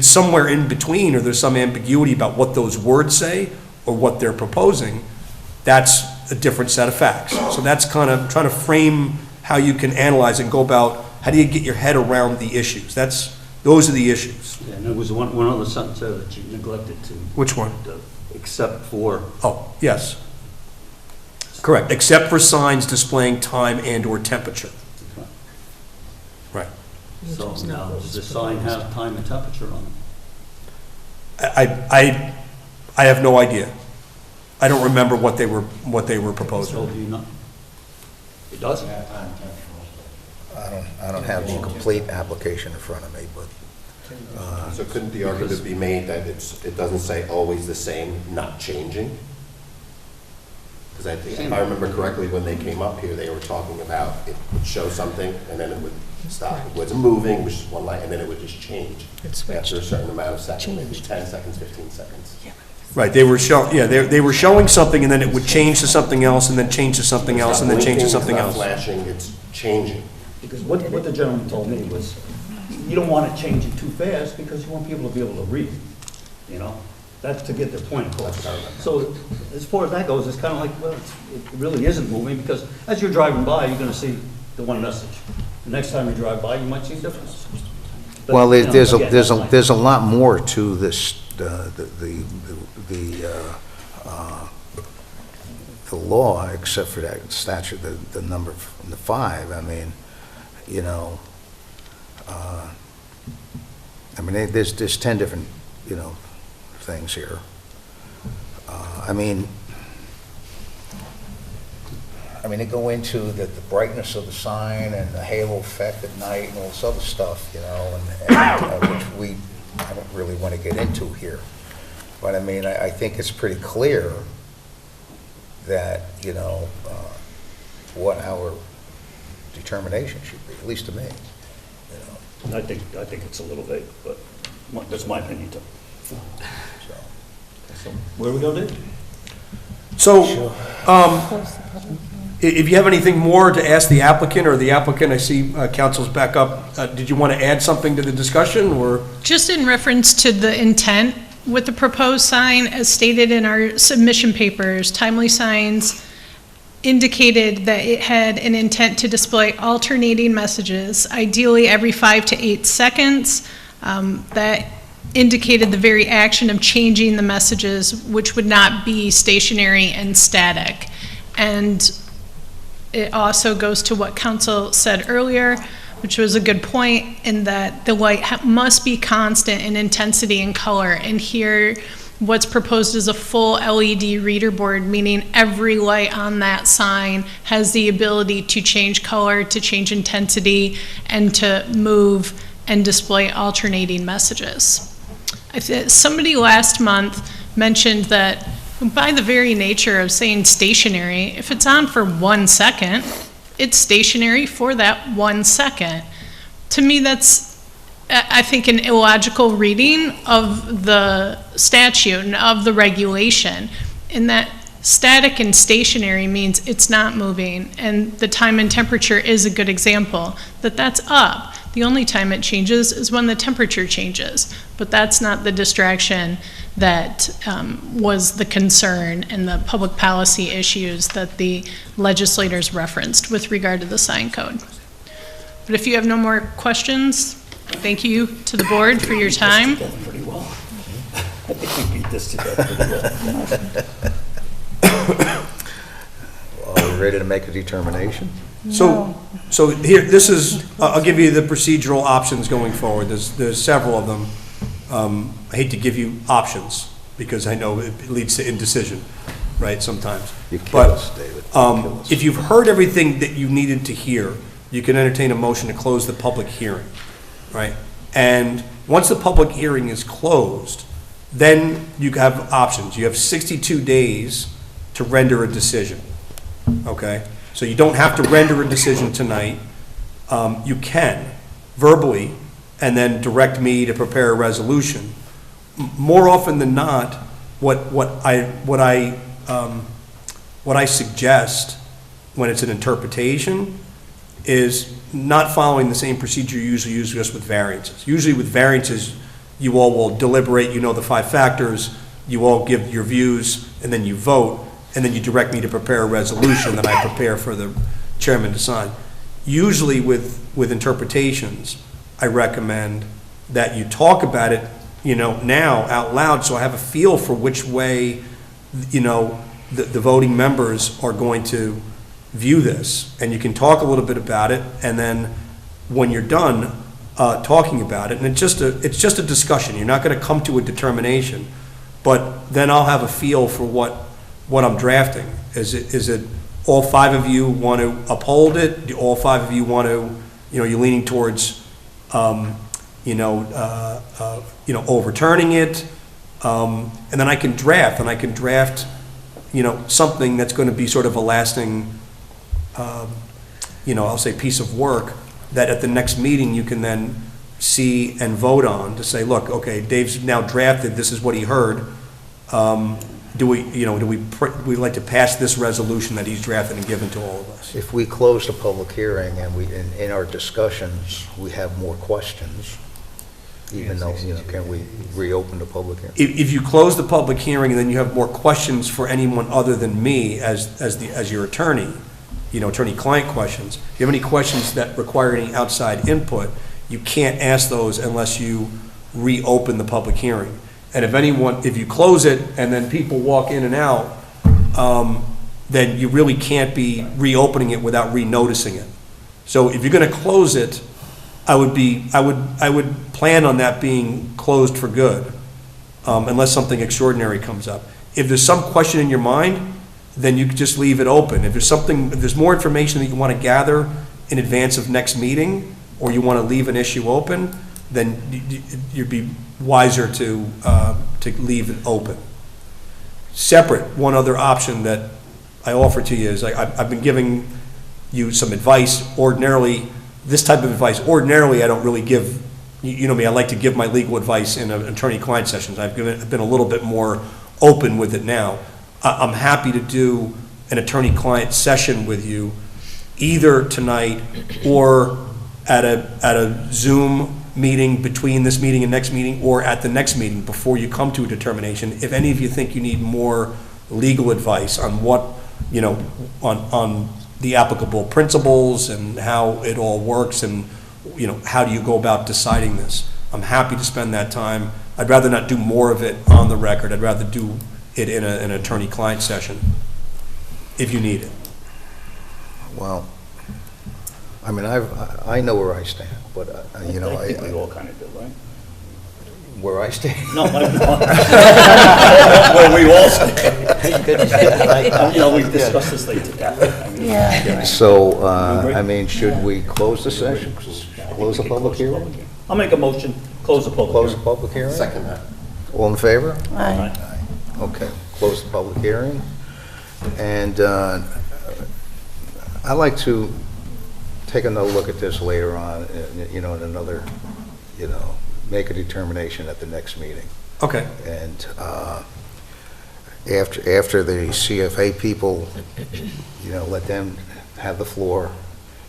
somewhere in between, or there's some ambiguity about what those words say or what they're proposing, that's a different set of facts. So that's kind of trying to frame how you can analyze and go about, how do you get your head around the issues? Those are the issues. Yeah, and there was one other sentence there that you neglected to. Which one? Except for. Oh, yes. Correct, except for signs displaying time and/or temperature. Right. So now, does the sign have time and temperature on it? I have no idea. I don't remember what they were proposing. So do you not? It doesn't? I don't have the complete application in front of me, but So couldn't the argument be made that it doesn't say always the same, not changing? Because I think, if I remember correctly, when they came up here, they were talking about it would show something, and then it would stop. It wasn't moving, it was just one light, and then it would just change after a certain amount of seconds, maybe 10 seconds, 15 seconds. Right, they were they were showing something, and then it would change to something else, and then change to something else, and then change to something else. It's not flashing, it's changing. Because what the gentleman told me was, you don't want to change it too fast because you want people to be able to read, you know? That's to get their point across. So as far as that goes, it's kind of like, well, it really isn't moving because as you're driving by, you're going to see the one message. The next time you drive by, you might see a difference. But, Well, you know, there's again, that's my- there's a lot more to this, the law, except for that statute, the number, the 5. I mean, you know, I mean, there's 10 different, you know, things here. I mean, they go into the brightness of the sign and the halo effect at night and all this other stuff, you know, which I don't really want to get into here. But I mean, I think it's pretty clear that, you know, what our determination should be, at least to me, you know. I think it's a little vague, but that's my opinion too. So where are we going, Dave? So, if you have anything more to ask the applicant, or the applicant, I see council's back up, did you want to add something to the discussion, or? Just in reference to the intent with the proposed sign, as stated in our submission papers, Timely Signs indicated that it had an intent to display alternating messages, ideally every 5 to 8 seconds. That indicated the very action of changing the messages, which would not be stationary and static. And it also goes to what council said earlier, which was a good point, in that the light must be constant in intensity and color. And here, what's proposed is a full LED reader board, meaning every light on that sign has the ability to change color, to change intensity, and to move and display alternating messages. Somebody last month mentioned that by the very nature of saying stationary, if it's on for 1 second, it's stationary for that 1 second. To me, that's, I think, an illogical reading of the statute and of the regulation, in that static and stationary means it's not moving, and the time and temperature is a good example, that's up. The only time it changes is when the temperature changes, but that's not the distraction that was the concern and the public policy issues that the legislators referenced with regard to the sign code. But if you have no more questions, thank you to the board for your time. Pretty well. I think we beat this to death pretty well. Well, are we ready to make a determination? So here, this is, I'll give you the procedural options going forward. There's several of them. I hate to give you options, because I know it leads to indecision, right, sometimes. You kill us, David. You kill us. If you've heard everything that you needed to hear, you can entertain a motion to close the public hearing, right? And once the public hearing is closed, then you have options. You have 62 days to render a decision, okay? So you don't have to render a decision tonight. You can verbally, and then direct me to prepare a resolution. More often than not, what I suggest when it's an interpretation is not following the same procedure you usually use just with variances. Usually with variances, you all will deliberate, you know the 5 factors, you all give your views, and then you vote, and then you direct me to prepare a resolution that I prepare for the chairman to sign. Usually with interpretations, I recommend that you talk about it, you know, now out loud, so I have a feel for which way, you know, the voting members are going to view this. And you can talk a little bit about it, and then when you're done talking about it, and it's just a discussion. You're not going to come to a determination, but then I'll have a feel for what I'm drafting. Is it all 5 of you want to uphold it? Do all 5 of you want to, you know, you're leaning towards, overturning it? And then I can draft, something that's going to be sort of a lasting, I'll say piece of work that at the next meeting you can then see and vote on to say, look, okay, Dave's now drafted, this is what he heard. We'd like to pass this resolution that he's drafted and given to all of us. If we close the public hearing and in our discussions, we have more questions, even though, can we reopen the public hearing? If you close the public hearing and then you have more questions for anyone other than me as your attorney, attorney-client questions, if you have any questions that require any outside input, you can't ask those unless you reopen the public hearing. And if you close it and then people walk in and out, then you really can't be reopening it without renoticing it. So if you're going to close it, I would plan on that being closed for good, unless something extraordinary comes up. If there's some question in your mind, then you could just leave it open. If there's more information that you want to gather in advance of next meeting, or you want to leave an issue open, then you'd be wiser to leave it open. Separate, one other option that I offer to you is, I've been giving you some advice. Ordinarily, this type of advice, I don't really give, you know me, I like to give my legal advice in attorney-client sessions. I've been a little bit more open with it now. I'm happy to do an attorney-client session with you, either tonight or at a Zoom meeting between this meeting and next meeting, or at the next meeting before you come to a determination. If any of you think you need more legal advice on what, on the applicable principles and how it all works and, how do you go about deciding this, I'm happy to spend that time. I'd rather not do more of it on the record. I'd rather do it in an attorney-client session, if you need it. Well, I mean, I know where I stand, but, I think we all kind of do, right? where I stand. No, where we all stand. We've discussed this late to death. Yeah. So, I mean, should we close the session? Close the public hearing? I'll make a motion, close the public Close the hearing. public hearing? Second that. All in favor? Aye. Okay, close the public hearing. And I'd like to take another look at this later on, in another, make a determination at the next meeting. Okay. And after the CFA people, let them have the floor.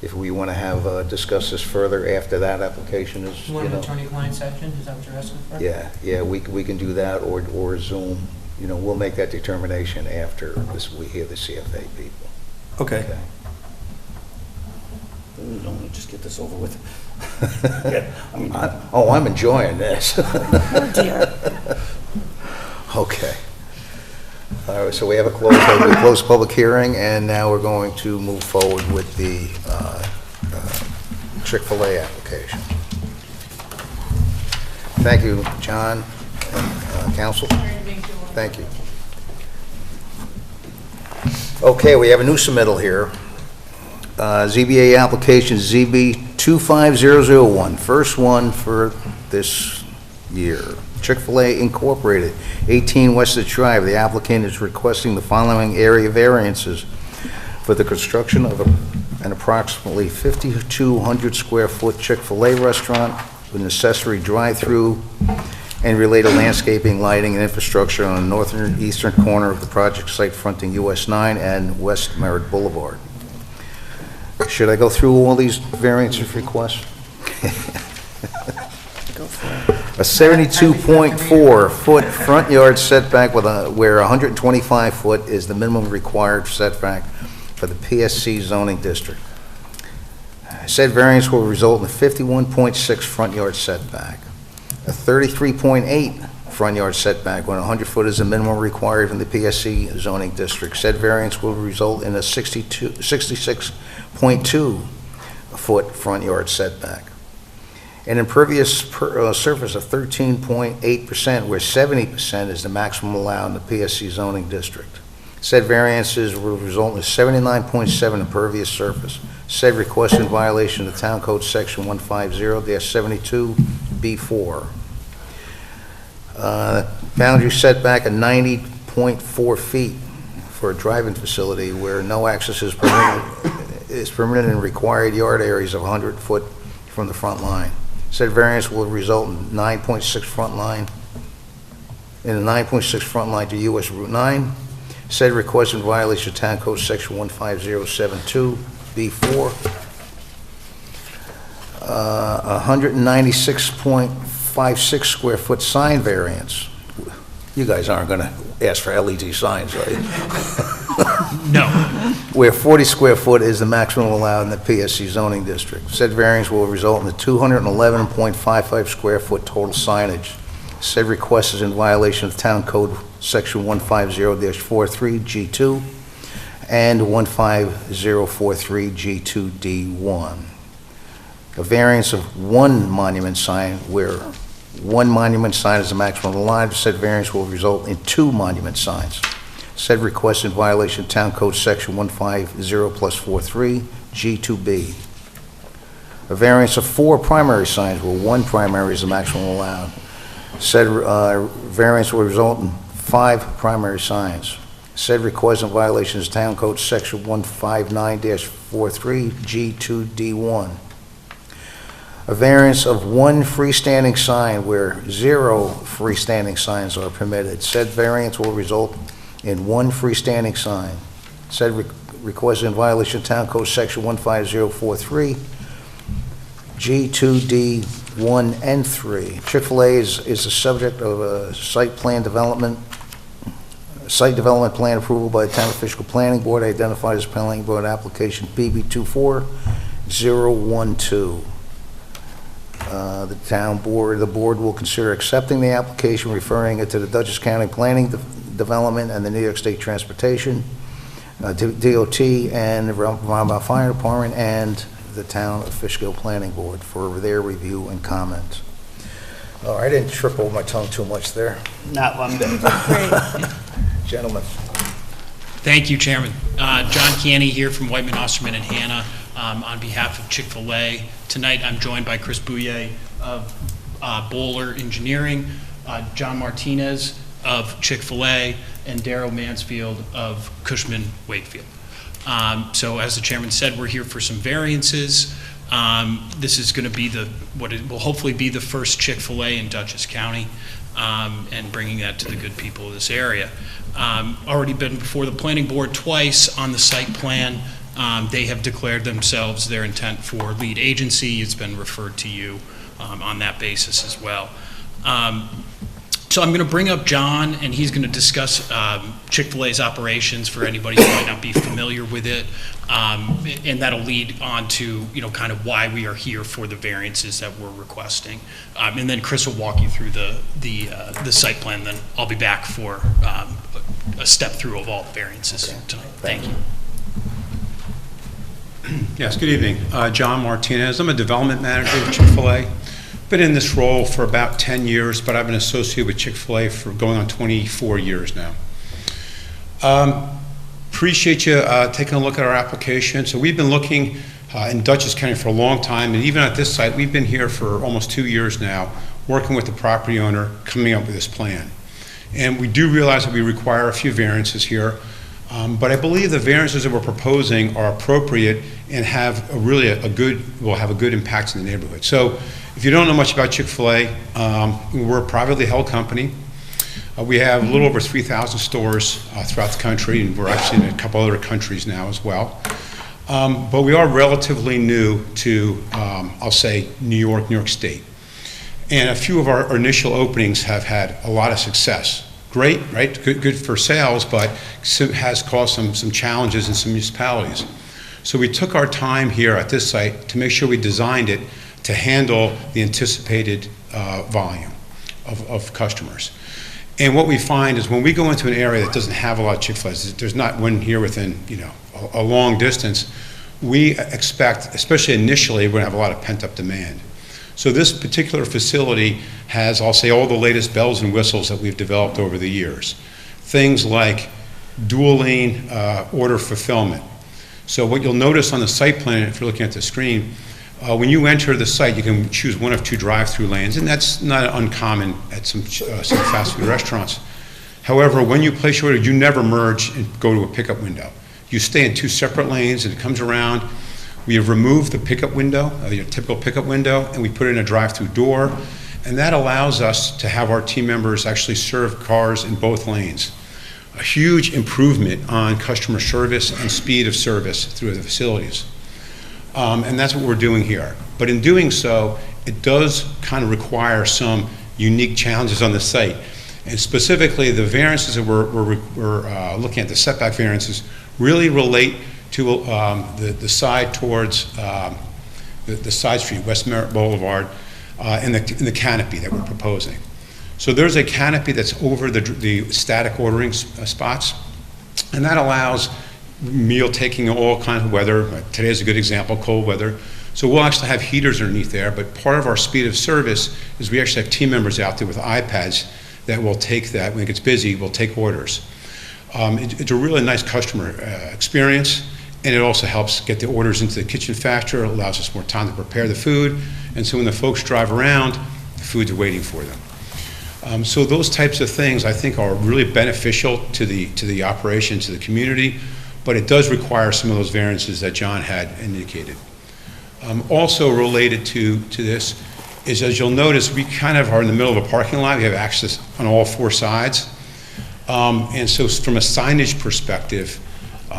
If we want to discuss this further after that application is, You want an attorney-client section, is that what you're asking for? Yeah, we can do that, or Zoom. We'll make that determination after we hear the CFA people. Okay. Don't just get this over with. I'm enjoying this. Oh, dear. Okay. All right, so we have we closed public hearing, and now we're going to move forward with the Chick-fil-A application. Thank you, John and council. Thank you. Okay, we have a new submittal here. ZBA application ZB 25001, first one for this year. Chick-fil-A Incorporated, 18 Wested Drive. The applicant is requesting the following area variances for the construction of an approximately 5,200 square foot Chick-fil-A restaurant with an accessory drive-through and related landscaping, lighting, and infrastructure on the northern eastern corner of the project site fronting US 9 and West Merritt Boulevard. Should I go through all these variance requests? A 72.4 foot front yard setback where 125 foot is the minimum required setback for the PSC zoning district. Said variance will result in a 51.6 front yard setback. A 33.8 front yard setback when 100 foot is the minimum required from the PSC zoning district. Said variance will result in a 66.2 foot front yard setback. An impervious surface of 13.8%, where 70% is the maximum allowed in the PSC zoning district. Said variances will result in a 79.7 impervious surface. Said request in violation of Town Code Section 150-72B4. Boundary setback of 90.4 feet for a drive-in facility where no access is permitted in required yard areas of 100 foot from the front line. Said variance will result in 9.6 front line, in a 9.6 front line to US Route 9. Said request in violation of Town Code Section 15072B4. 196.56 square foot sign variance. You guys aren't going to ask for LED signs, right? No. Where 40 square foot is the maximum allowed in the PSC zoning district. Said variance will result in the 211.55 square foot total signage. Said request is in violation of Town Code Section 150-43G2 and 15043G2D1. A variance of one monument sign where one monument sign is the maximum allowed. Said variance will result in two monument signs. Said request in violation of Town Code Section 150+43G2B. A variance of four primary signs where one primary is the maximum allowed. Said variance will result in five primary signs. Said request in violation of Town Code Section 159-43G2D1. A variance of one freestanding sign where zero freestanding signs are permitted. Said variance will result in one freestanding sign. Said request in violation of Town Code Section 15043, G2D1 and 3. Chick-fil-A is the subject of a site development plan approval by the Town of Fishkill Planning Board, identified as Planning Board application PB24012. The board will consider accepting the application, referring it to the Dutchess County Planning Development and the New York State Transportation, DOT, and the Vermont Fire Department, and the Town of Fishkill Planning Board for their review and comment. Oh, I didn't trip over my tongue too much there. Not one bit. Gentlemen. Thank you, Chairman. John Canny here from Whiteman, Osterman, and Hanna on behalf of Chick-fil-A. Tonight, I'm joined by Chris Bouye of Bowler Engineering, John Martinez of Chick-fil-A, and Darrell Mansfield of Cushman Wakefield. So as the chairman said, we're here for some variances. This is going to be what it will hopefully be the first Chick-fil-A in Dutchess County, and bringing that to the good people of this area. Already been before the planning board twice on the site plan. They have declared themselves their intent for lead agency. It's been referred to you on that basis as well. So I'm going to bring up John, and he's going to discuss Chick-fil-A's operations for anybody who might not be familiar with it, and that'll lead on to kind of why we are here for the variances that we're requesting. And then Chris will walk you through the site plan. Then I'll be back for a step through of all the variances tonight. Thank you. Yes, good evening. John Martinez. I'm a development manager of Chick-fil-A. Been in this role for about 10 years, but I've been associated with Chick-fil-A for going on 24 years now. Appreciate you taking a look at our application. So we've been looking in Dutchess County for a long time, and even at this site, we've been here for almost 2 years now, working with the property owner, coming up with this plan. And we do realize that we require a few variances here. But I believe the variances that we're proposing are appropriate and have will have a good impact in the neighborhood. So if you don't know much about Chick-fil-A, we're a privately held company. We have a little over 3,000 stores throughout the country, and we're actually in a couple other countries now as well. But we are relatively new to, I'll say, New York State. And a few of our initial openings have had a lot of success. Great, right? Good for sales, but has caused some challenges in some municipalities. So we took our time here at this site to make sure we designed it to handle the anticipated volume of customers. And what we find is when we go into an area that doesn't have a lot of Chick-fil-A's, there's not one here within a long distance, we expect, especially initially, we're going to have a lot of pent-up demand. So this particular facility has, I'll say, all the latest bells and whistles that we've developed over the years. Things like dual lane order fulfillment. So what you'll notice on the site plan, if you're looking at the screen, when you enter the site, you can choose one of two drive-through lanes, and that's not uncommon at some fast food restaurants. However, when you place your order, you never merge and go to a pickup window. You stay in two separate lanes, and it comes around. We have removed the pickup window, your typical pickup window, and we put in a drive-through door, and that allows us to have our team members actually serve cars in both lanes. A huge improvement on customer service and speed of service through the facilities. And that's what we're doing here. But in doing so, it does kind of require some unique challenges on the site. And specifically, the variances that we're looking at, the setback variances, really relate to the side towards the side street, West Merritt Boulevard, and the canopy that we're proposing. So there's a canopy that's over the static ordering spots, and that allows meal taking in all kinds of weather. Today is a good example, cold weather. So we'll actually have heaters underneath there, but part of our speed of service is we actually have team members out there with iPads that will take that, when it gets busy, will take orders. It's a really nice customer experience, and it also helps get the orders into the kitchen faster. It allows us more time to prepare the food, and so when the folks drive around, the food's waiting for them. So those types of things, I think, are really beneficial to the operation, to the community, but it does require some of those variances that John had indicated. Also related to this is, as you'll notice, we kind of are in the middle of a parking lot. We have access on all four sides. And so from a signage perspective,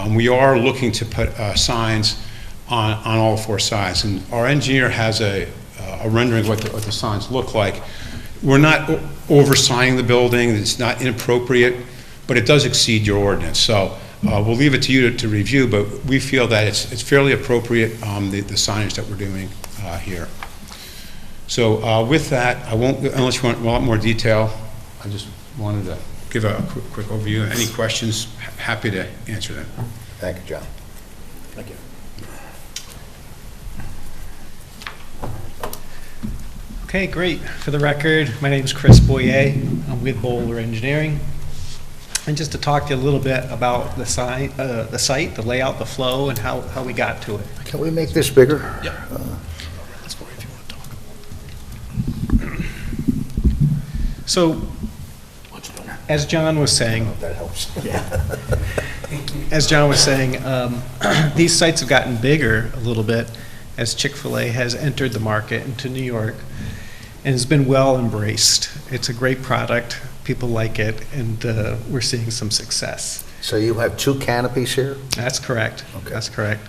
we are looking to put signs on all four sides. And our engineer has a rendering of what the signs look like. We're not over-signing the building. It's not inappropriate, but it does exceed your ordinance. So we'll leave it to you to review, but we feel that it's fairly appropriate, the signage that we're doing here. So with that, I won't, unless you want a lot more detail, I just wanted to give a quick overview. Any questions, happy to answer them. Thank you, John. Thank you. Okay, great. For the record, my name is Chris Boyer. I'm with Bowler Engineering. And just to talk to you a little bit about the site, the layout, the flow, and how we got to it. Can we make this bigger? Yeah. So, as John was saying, That helps. as John was saying, these sites have gotten bigger a little bit as Chick-fil-A has entered the market into New York and has been well embraced. It's a great product, people like it, and we're seeing some success. So you have two canopies here? That's correct. Okay. That's correct.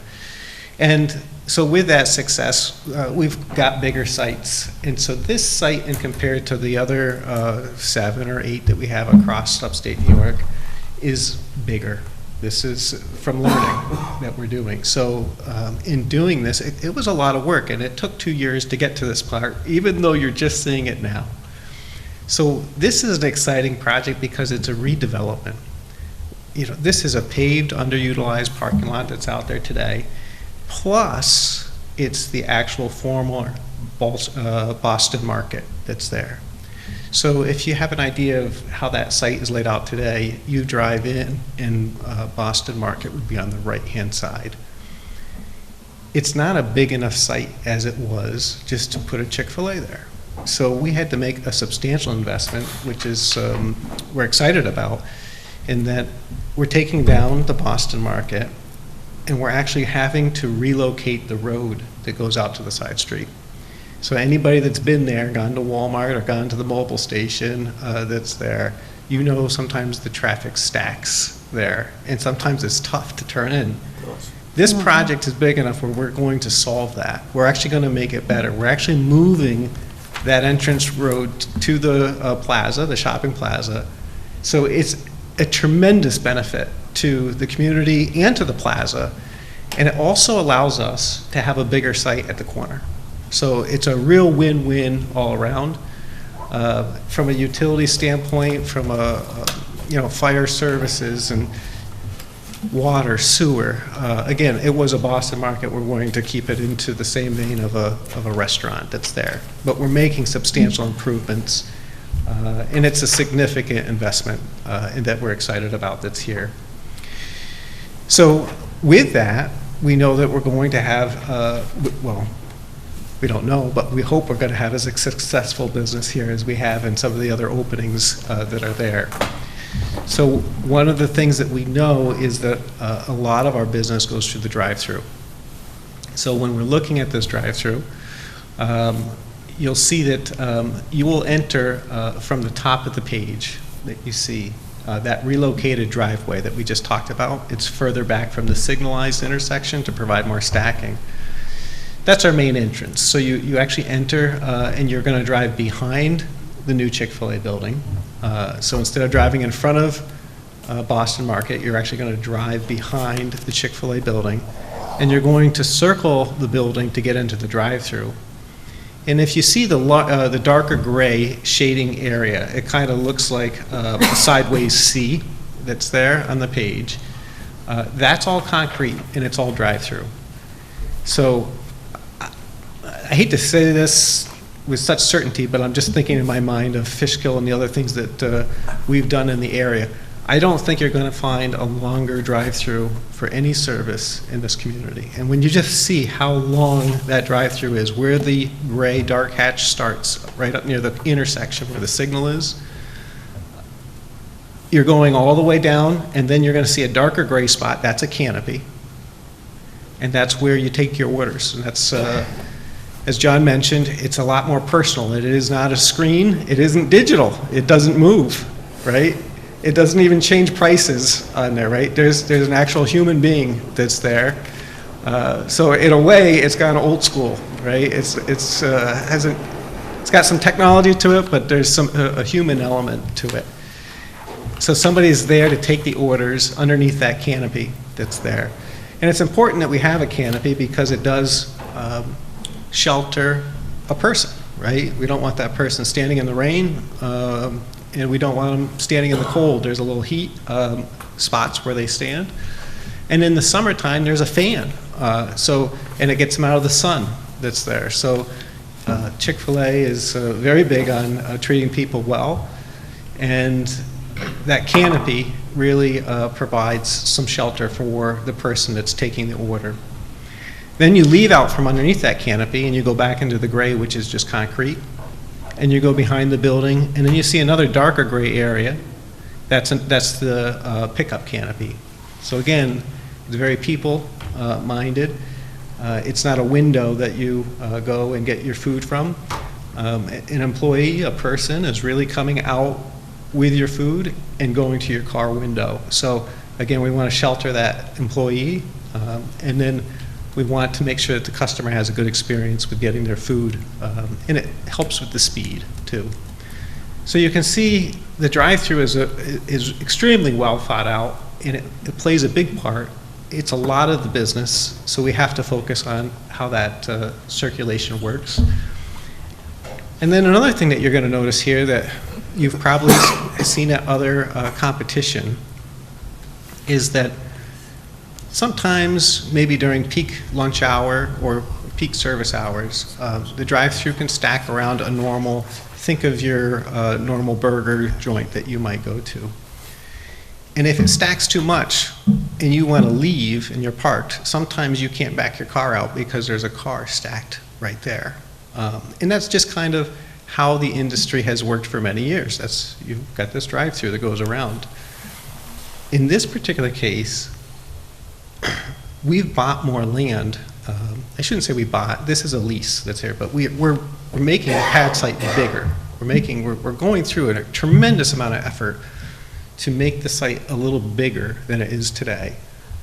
And so with that success, we've got bigger sites. And so this site, and compared to the other 7 or 8 that we have across upstate New York, is bigger. This is from learning that we're doing. So in doing this, it was a lot of work, and it took 2 years to get to this part, even though you're just seeing it now. So this is an exciting project because it's a redevelopment. You know, this is a paved, underutilized parking lot that's out there today. Plus, it's the actual former Boston market that's there. So if you have an idea of how that site is laid out today, you drive in, and Boston market would be on the right-hand side. It's not a big enough site as it was just to put a Chick-fil-A there. So we had to make a substantial investment, which is we're excited about, in that we're taking down the Boston market, and we're actually having to relocate the road that goes out to the side street. So anybody that's been there, gone to Walmart or gone to the mobile station that's there, you know sometimes the traffic stacks there, and sometimes it's tough to turn in. This project is big enough where we're going to solve that. We're actually going to make it better. We're actually moving that entrance road to the plaza, the shopping plaza. So it's a tremendous benefit to the community and to the plaza, and it also allows us to have a bigger site at the corner. So it's a real win-win all around. From a utility standpoint, from fire services and water, sewer. Again, it was a Boston market. We're going to keep it into the same vein of a restaurant that's there. But we're making substantial improvements, and it's a significant investment and that we're excited about that's here. So with that, we know that we're going to have, well, we don't know, but we hope we're going to have as a successful business here as we have in some of the other openings that are there. So one of the things that we know is that a lot of our business goes through the drive-through. So when we're looking at this drive-through, you'll see that you will enter from the top of the page that you see, that relocated driveway that we just talked about. It's further back from the signalized intersection to provide more stacking. That's our main entrance. So you actually enter and you're going to drive behind the new Chick-fil-A building. So instead of driving in front of Boston Market, you're actually going to drive behind the Chick-fil-A building, and you're going to circle the building to get into the drive-through. And if you see the darker gray shading area, it kind of looks like a sideways C that's there on the page. That's all concrete, and it's all drive-through. So I hate to say this with such certainty, but I'm just thinking in my mind of Fishkill and the other things that we've done in the area. I don't think you're going to find a longer drive-through for any service in this community. And when you just see how long that drive-through is, where the gray dark hatch starts, right up near the intersection where the signal is, you're going all the way down, and then you're going to see a darker gray spot. That's a canopy. And that's where you take your orders. And that's, as John mentioned, it's a lot more personal. It is not a screen. It isn't digital. It doesn't move, right? It doesn't even change prices on there, right? There's an actual human being that's there. So in a way, it's gone old school, right? It's got some technology to it, but there's a human element to it. So somebody's there to take the orders underneath that canopy that's there. And it's important that we have a canopy because it does shelter a person, right? We don't want that person standing in the rain, and we don't want them standing in the cold. There's a little heat spots where they stand. And in the summertime, there's a fan. And it gets them out of the sun that's there. So Chick-fil-A is very big on treating people well. And that canopy really provides some shelter for the person that's taking the order. Then you leave out from underneath that canopy and you go back into the gray, which is just concrete. And you go behind the building, and then you see another darker gray area. That's the pickup canopy. So again, it's very people-minded. It's not a window that you go and get your food from. An employee, a person, is really coming out with your food and going to your car window. So again, we want to shelter that employee, and then we want to make sure that the customer has a good experience with getting their food, and it helps with the speed too. So you can see the drive-through is extremely well thought out, and it plays a big part. It's a lot of the business, so we have to focus on how that circulation works. And then another thing that you're going to notice here that you've probably seen at other competition is that sometimes, maybe during peak lunch hour or peak service hours, the drive-through can stack around a normal, think of your normal burger joint that you might go to. And if it stacks too much and you want to leave and you're parked, sometimes you can't back your car out because there's a car stacked right there. And that's just kind of how the industry has worked for many years. You've got this drive-through that goes around. In this particular case, we've bought more land. I shouldn't say we bought. This is a lease that's here, but we're making the pad site bigger. We're going through a tremendous amount of effort to make the site a little bigger than it is today,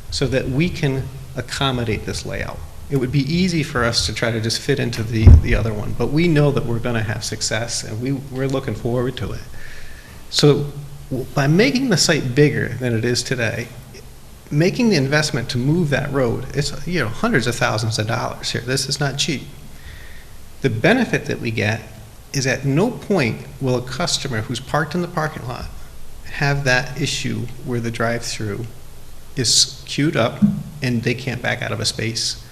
so that we can accommodate this layout. It would be easy for us to try to just fit into the other one, but we know that we're going to have success, and we're looking forward to it. So by making the site bigger than it is today, making the investment to move that road, it's hundreds of thousands of dollars here. This is not cheap. The benefit that we get is at no point will a customer who's parked in the parking lot have that issue where the drive-through is queued up and they can't back out of a space.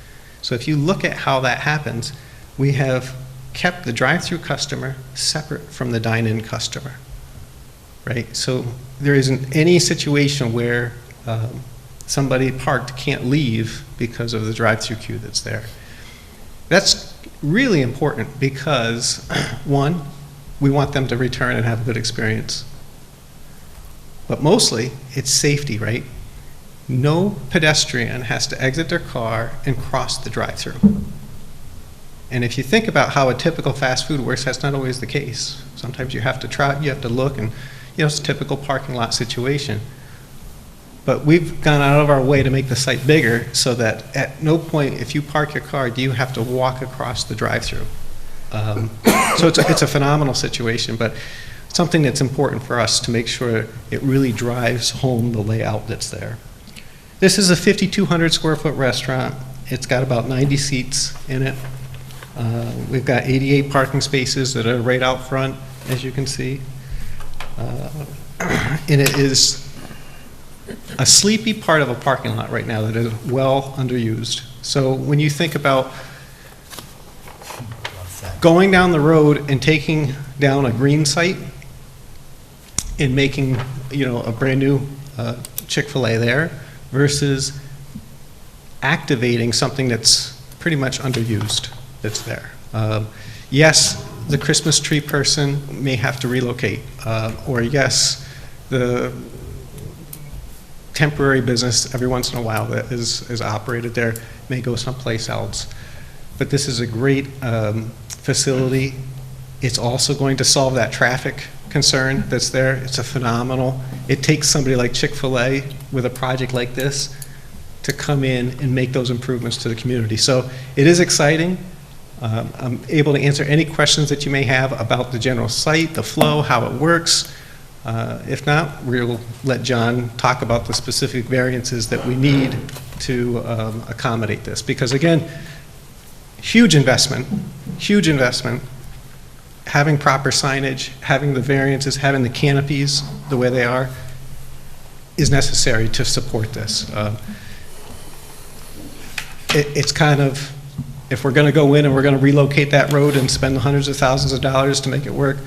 So if you look at how that happens, we have kept the drive-through customer separate from the dine-in customer, right? So there isn't any situation where somebody parked can't leave because of the drive-through queue that's there. That's really important because, one, we want them to return and have a good experience. but mostly it's safety, right? No pedestrian has to exit their car and cross the drive-through. And if you think about how a typical fast food works, that's not always the case. Sometimes you have to try, you have to look, and it's a typical parking lot situation. But we've gone out of our way to make the site bigger so that at no point, if you park your car, do you have to walk across the drive-through. So it's a phenomenal situation, but something that's important for us to make sure it really drives home the layout that's there. This is a 5,200 square foot restaurant. It's got about 90 seats in it. We've got 88 parking spaces that are right out front, as you can see. And it is a sleepy part of a parking lot right now that is well underused. So when you think about going down the road and taking down a green site and making, a brand new Chick-fil-A there versus activating something that's pretty much underused that's there. Yes, the Christmas tree person may have to relocate, or yes, the temporary business every once in a while that is operated there may go someplace else. But this is a great facility. It's also going to solve that traffic concern that's there. It's a phenomenal, it takes somebody like Chick-fil-A with a project like this to come in and make those improvements to the community. So it is exciting. I'm able to answer any questions that you may have about the general site, the flow, how it works. If not, we'll let John talk about the specific variances that we need to accommodate this. Because again, huge investment, having proper signage, having the variances, having the canopies the way they are, is necessary to support this. It's kind of, if we're going to go in and we're going to relocate that road and spend hundreds of thousands of dollars to make it work,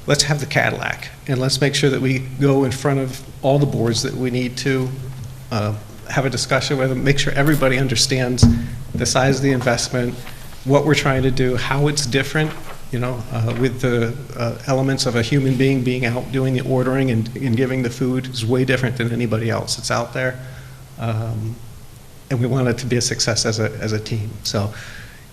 let's have the Cadillac, and let's make sure that we go in front of all the boards that we need to have a discussion with them, make sure everybody understands the size of the investment, what we're trying to do, how it's different, with the elements of a human being out doing the ordering and giving the food is way different than anybody else that's out there. And we want it to be a success as a team. So,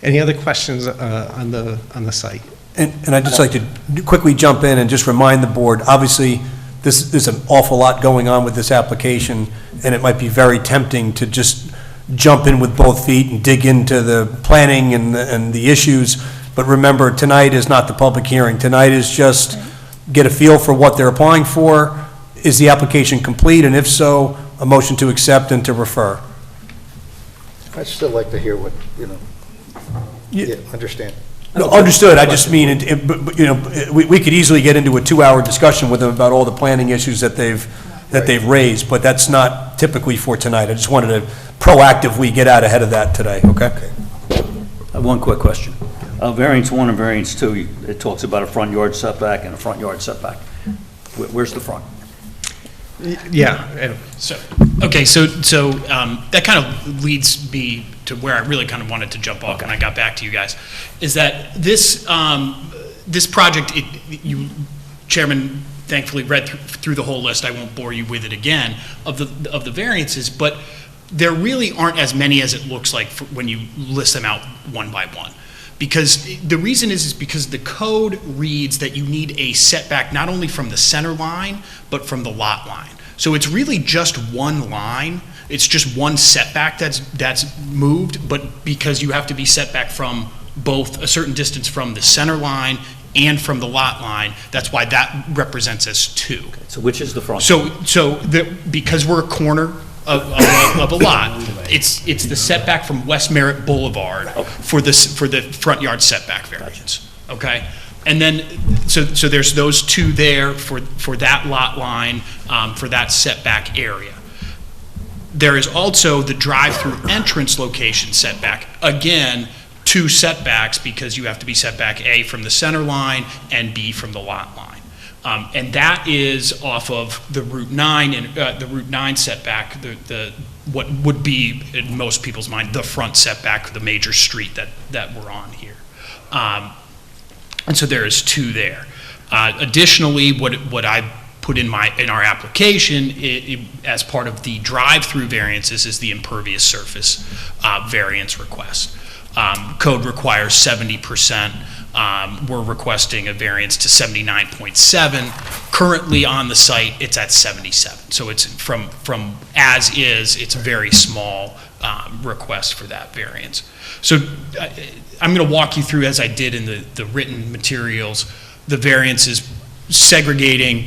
any other questions on the site? And I'd just like to quickly jump in and just remind the board, obviously, there's an awful lot going on with this application, and it might be very tempting to just jump in with both feet and dig into the planning and the issues. But remember, tonight is not the public hearing. Tonight is just get a feel for what they're applying for. Is the application complete? And if so, a motion to accept and to refer. I'd still like to hear what, understand. No, understood. I just mean, we could easily get into a 2-hour discussion with them about all the planning issues that they've raised, but that's not typically for tonight. I just wanted to proactively get out ahead of that today, okay? One quick question. Variance 1 and variance 2, it talks about a front yard setback and a front yard setback. Where's the front? Yeah. So that kind of leads me to where I really kind of wanted to jump off when I got back to you guys, is that this project, you, Chairman, thankfully read through the whole list. I won't bore you with it again of the variances, but there really aren't as many as it looks like when you list them out one by one. Because the reason is because the code reads that you need a setback not only from the center line, but from the lot line. So it's really just one line. It's just one setback that's moved, but because you have to be set back from both a certain distance from the center line and from the lot line, that's why that represents as 2. Okay, so which is the front? Because we're a corner of a lot, it's the setback from West Merritt Boulevard for the front yard setback variance. Okay, and then so there's those 2 there for that lot line, for that setback area. There is also the drive-through entrance location setback. Again, 2 setbacks because you have to be setback A from the center line and B from the lot line. And that is off of the Route 9 and the Route 9 setback, what would be in most people's mind the front setback, the major street that we're on here. And so there is 2 there. Additionally, what I put in our application as part of the drive-through variances is the impervious surface variance request. Code requires 70%. We're requesting a variance to 79.7. Currently on the site, it's at 77. So it's from as is, it's a very small request for that variance. So I'm going to walk you through, as I did in the written materials, the variances segregating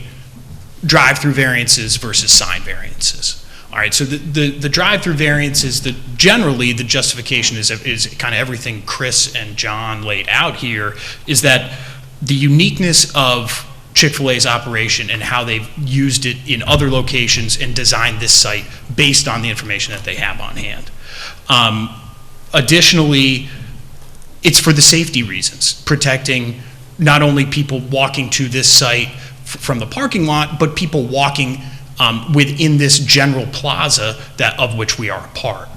drive-through variances versus sign variances. All right, so the drive-through variances, generally the justification is kind of everything Chris and John laid out here, is that the uniqueness of Chick-fil-A's operation and how they've used it in other locations and designed this site based on the information that they have on hand. Additionally, it's for the safety reasons, protecting not only people walking to this site from the parking lot, but people walking within this general plaza of which we are a part.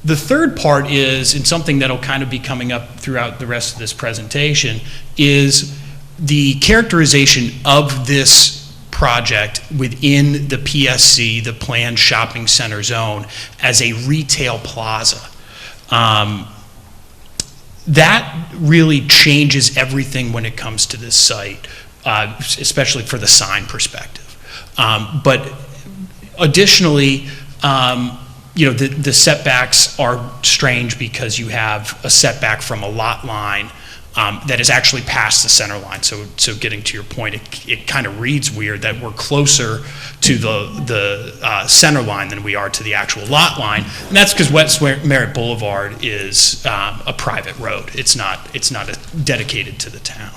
The third part is, and something that'll kind of be coming up throughout the rest of this presentation, is the characterization of this project within the PSC, the Planned Shopping Center Zone, as a retail plaza. That really changes everything when it comes to this site, especially for the sign perspective. But additionally, the setbacks are strange because you have a setback from a lot line that is actually past the center line. So getting to your point, it kind of reads weird that we're closer to the center line than we are to the actual lot line, and that's because West Merritt Boulevard is a private road. It's not dedicated to the town.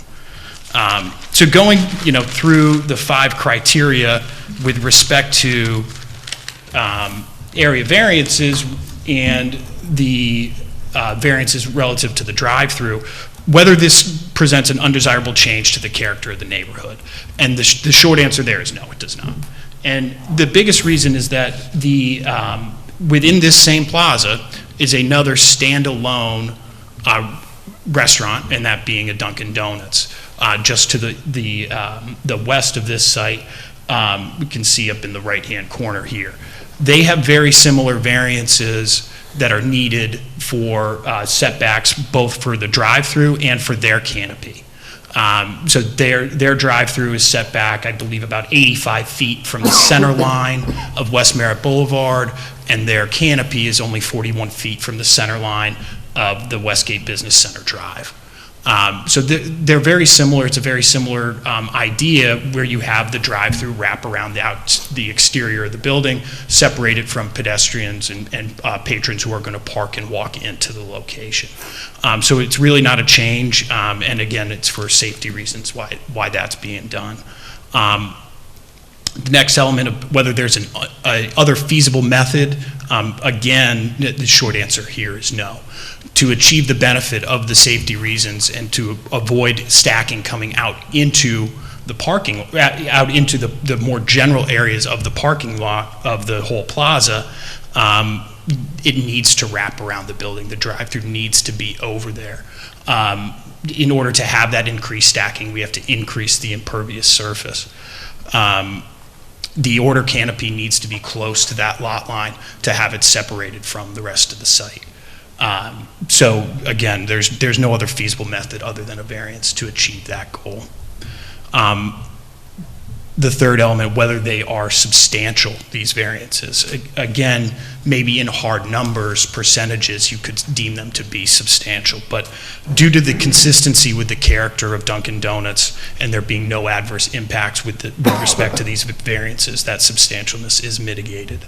So going through the 5 criteria with respect to area variances and the variances relative to the drive-through, whether this presents an undesirable change to the character of the neighborhood. And the short answer there is no, it does not. And the biggest reason is that within this same plaza is another standalone restaurant, and that being a Dunkin' Donuts. Just to the west of this site, we can see up in the right-hand corner here. They have very similar variances that are needed for setbacks, both for the drive-through and for their canopy. So their drive-through is set back, I believe, about 85 feet from the center line of West Merritt Boulevard, and their canopy is only 41 feet from the center line of the Westgate Business Center Drive. So they're very similar. It's a very similar idea where you have the drive-through wrap around the exterior of the building, separated from pedestrians and patrons who are going to park and walk into the location. So it's really not a change, and again, it's for safety reasons why that's being done. The next element of whether there's an other feasible method, again, the short answer here is no. To achieve the benefit of the safety reasons and to avoid stacking coming out into the parking, out into the more general areas of the parking lot of the whole plaza, it needs to wrap around the building. The drive-through needs to be over there. In order to have that increased stacking, we have to increase the impervious surface. The order canopy needs to be close to that lot line to have it separated from the rest of the site. So again, there's no other feasible method other than a variance to achieve that goal. The third element, whether they are substantial, these variances. Again, maybe in hard numbers, percentages, you could deem them to be substantial, but due to the consistency with the character of Dunkin' Donuts and there being no adverse impacts with respect to these variances, that substantialness is mitigated.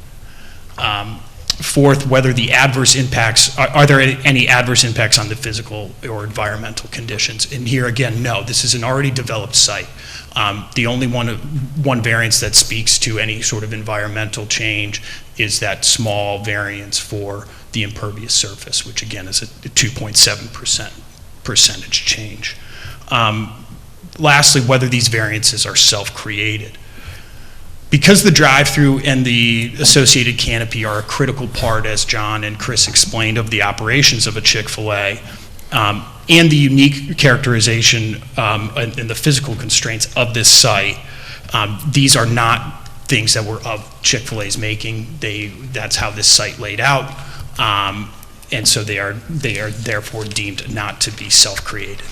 Fourth, whether the adverse impacts, are there any adverse impacts on the physical or environmental conditions? And here again, no, this is an already developed site. The only one variance that speaks to any sort of environmental change is that small variance for the impervious surface, which again is a 2.7% percentage change. Lastly, whether these variances are self-created. Because the drive-through and the associated canopy are a critical part, as John and Chris explained, of the operations of a Chick-fil-A, and the unique characterization and the physical constraints of this site, These are not things that were of Chick-fil-A's making. That's how this site laid out, and so they are therefore deemed not to be self-created.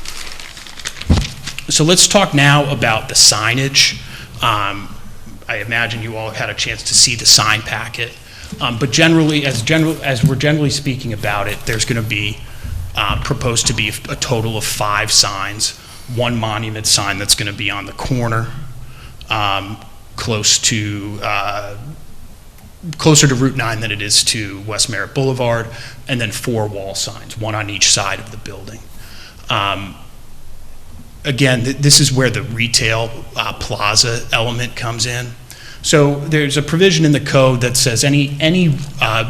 So let's talk now about the signage. I imagine you all had a chance to see the sign packet, but generally, as we're generally speaking about it, there's going to be proposed to be a total of 5 signs. One monument sign that's going to be on the corner, closer to Route 9 than it is to West Merritt Boulevard, and then 4 wall signs, one on each side of the building. Again, this is where the retail plaza element comes in. So there's a provision in the code that says any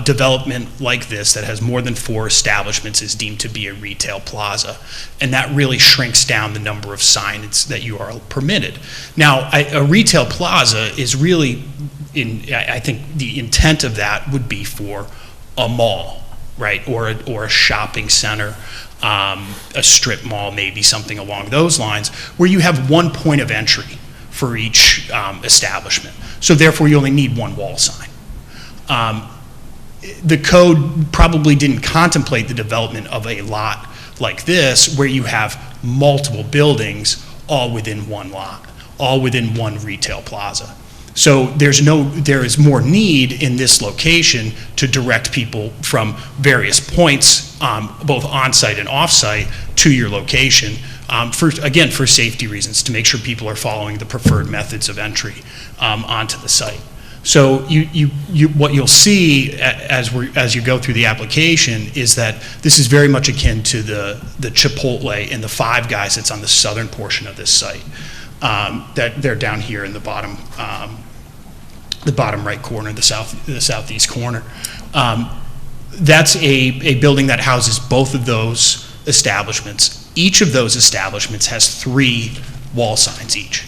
development like this that has more than 4 establishments is deemed to be a retail plaza, and that really shrinks down the number of signage that you are permitted. Now, a retail plaza is really, I think the intent of that would be for a mall, right, or a shopping center, a strip mall, maybe something along those lines, where you have one point of entry for each establishment. So therefore, you only need one wall sign. The code probably didn't contemplate the development of a lot like this, where you have multiple buildings all within one lot, all within one retail plaza. So there is more need in this location to direct people from various points, both on-site and off-site, to your location, for safety reasons, to make sure people are following the preferred methods of entry onto the site. So what you'll see as you go through the application is that this is very much akin to the Chipotle and the Five Guys that's on the southern portion of this site. That they're down here in the bottom right corner, the southeast corner. That's a building that houses both of those establishments. Each of those establishments has 3 wall signs each.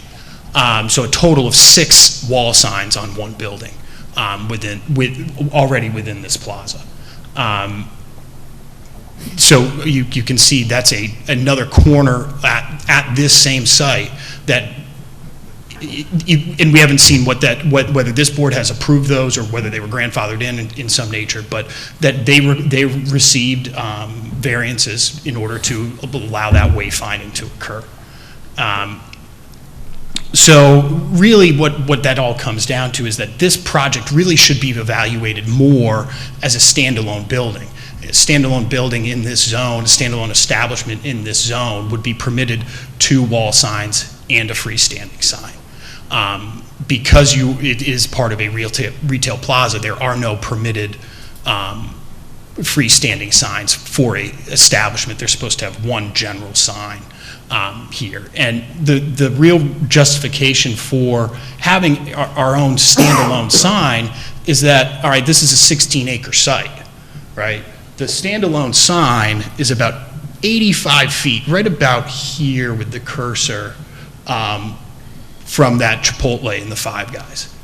So a total of 6 wall signs on one building already within this plaza. So you can see that's another corner at this same site that, and we haven't seen whether this board has approved those or whether they were grandfathered in some nature, but that they received variances in order to allow that wayfinding to occur. So really what that all comes down to is that this project really should be evaluated more as a standalone building. A standalone building in this zone, a standalone establishment in this zone would be permitted 2 wall signs and a freestanding sign. Because it is part of a retail plaza, there are no permitted freestanding signs for a establishment. They're supposed to have one general sign here. And the real justification for having our own standalone sign is that, all right, this is a 16-acre site, right? The standalone sign is about 85 feet, right about here with the cursor, from that Chipotle and the Five Guys.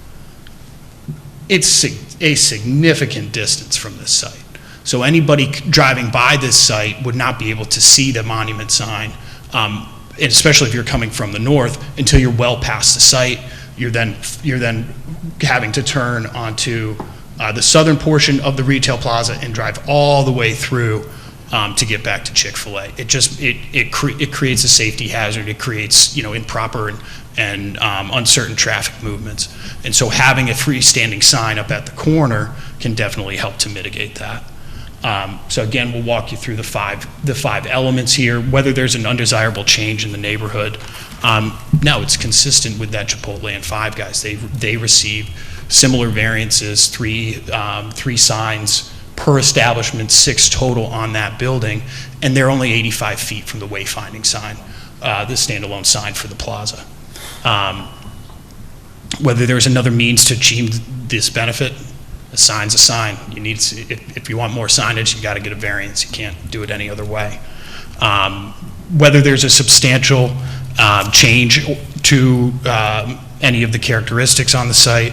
It's a significant distance from this site. So anybody driving by this site would not be able to see the monument sign, and especially if you're coming from the north, until you're well past the site. You're then having to turn onto the southern portion of the retail plaza and drive all the way through to get back to Chick-fil-A. It creates a safety hazard. It creates improper and uncertain traffic movements. And so having a freestanding sign up at the corner can definitely help to mitigate that. So again, we'll walk you through the five elements here. Whether there's an undesirable change in the neighborhood, no, it's consistent with that Chipotle and Five Guys. They received similar variances, three signs per establishment, 6 total on that building, and they're only 85 feet from the wayfinding sign, the standalone sign for the plaza. Whether there's another means to achieve this benefit, a sign's a sign. You need, if you want more signage, you got to get a variance. You can't do it any other way. Whether there's a substantial change to any of the characteristics on the site,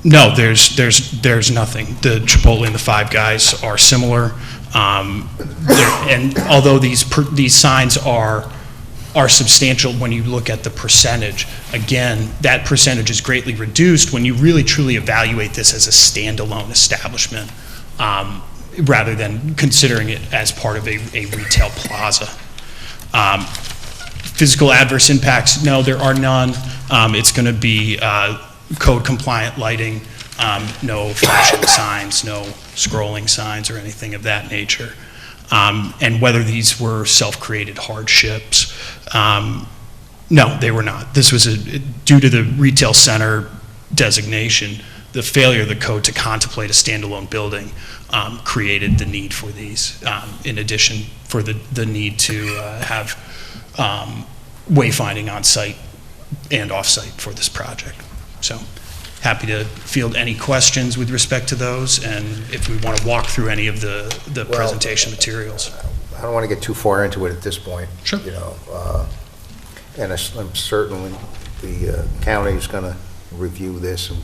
no, there's nothing. The Chipotle and the Five Guys are similar, and although these signs are are substantial when you look at the percentage. Again, that percentage is greatly reduced when you really truly evaluate this as a standalone establishment, rather than considering it as part of a retail plaza. Physical adverse impacts, no, there are none. It's going to be code compliant lighting, no flashing signs, no scrolling signs or anything of that nature. And whether these were self-created hardships, no, they were not. This was due to the retail center designation, the failure of the code to contemplate a standalone building created the need for these, in addition for the need to have wayfinding on-site and off-site for this project. So happy to field any questions with respect to those, and if we want to walk through any of the presentation materials. I don't want to get too far into it at this point. Sure. You know, and I'm certain the county is going to review this. And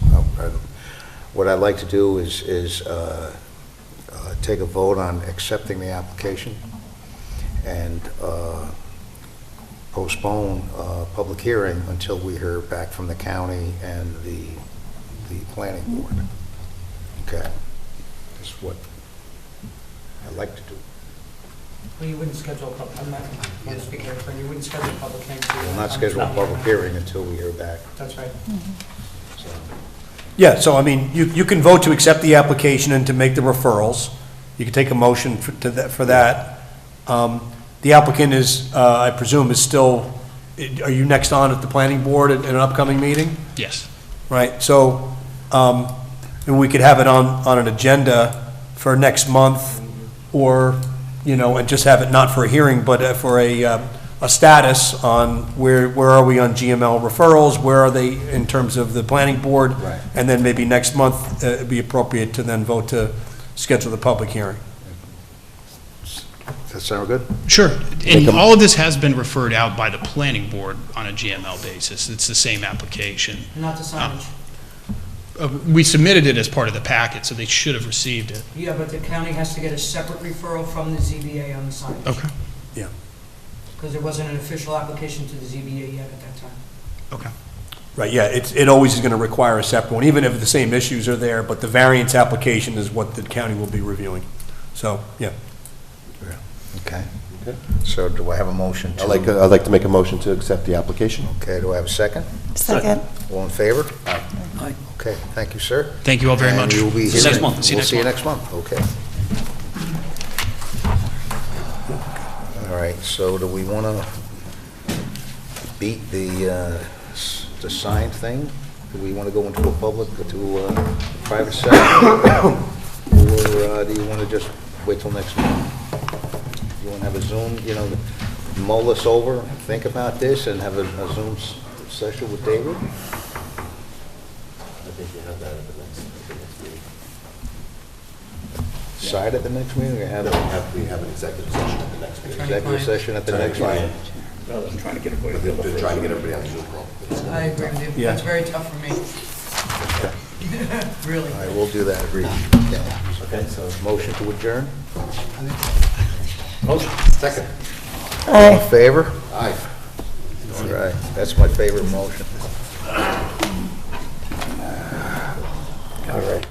what I'd like to do is take a vote on accepting the application and postpone public hearing until we hear back from the county and the planning board. Okay. That's what I'd like to do. Well, you wouldn't schedule a public, I'm not going to speak here, but you wouldn't schedule a public hearing. We'll not schedule a public hearing until we hear back. That's right. So, Yeah, so I mean, you can vote to accept the application and to make the referrals. You can take a motion for that. The applicant is, I presume, is still, are you next on at the planning board at an upcoming meeting? Yes. Right, so, and we could have it on an agenda for next month, or, you know, and just have it not for a hearing, but for a status on where are we on GML referrals, where are they in terms of the planning board? Right. And then maybe next month, it'd be appropriate to then vote to schedule the public hearing. does that sound good? Sure. And all of this has been referred out by the planning board on a GML basis. It's the same application. Not the signage. We submitted it as part of the packet, so they should have received it. Yeah, but the county has to get a separate referral from the ZBA on the signage. Okay. Yeah. Because there wasn't an official application to the ZBA yet at that time. Okay. Right, yeah, it always is going to require a separate one, even if the same issues are there, but the variance application is what the county will be reviewing. So, yeah. Okay. So do I have a motion to? I'd like to make a motion to accept the application. Okay, do I have a second? Second. All in favor? Aye. Okay, thank you, sir. Thank you all very much. And you'll be See you here- next month. We'll see you next month, okay. All right, so do we want to beat the sign thing? Do we want to go into a public, to a private session? Or do you want to just wait till next month? You want to have a Zoom, you know, mull this over, think about this, and have a Zoom session with David? I think you have that at the next meeting. Decide at the next meeting, or have We have an executive session at the next meeting. executive session at the next meeting? They're trying to get everybody on Zoom call. I agree with you. Yeah. It's very tough for me. Really. All right, we'll do that, agreed. Okay, so, Motion to adjourn? motion, second. All in favor? Aye. All right, that's my favorite motion. All right.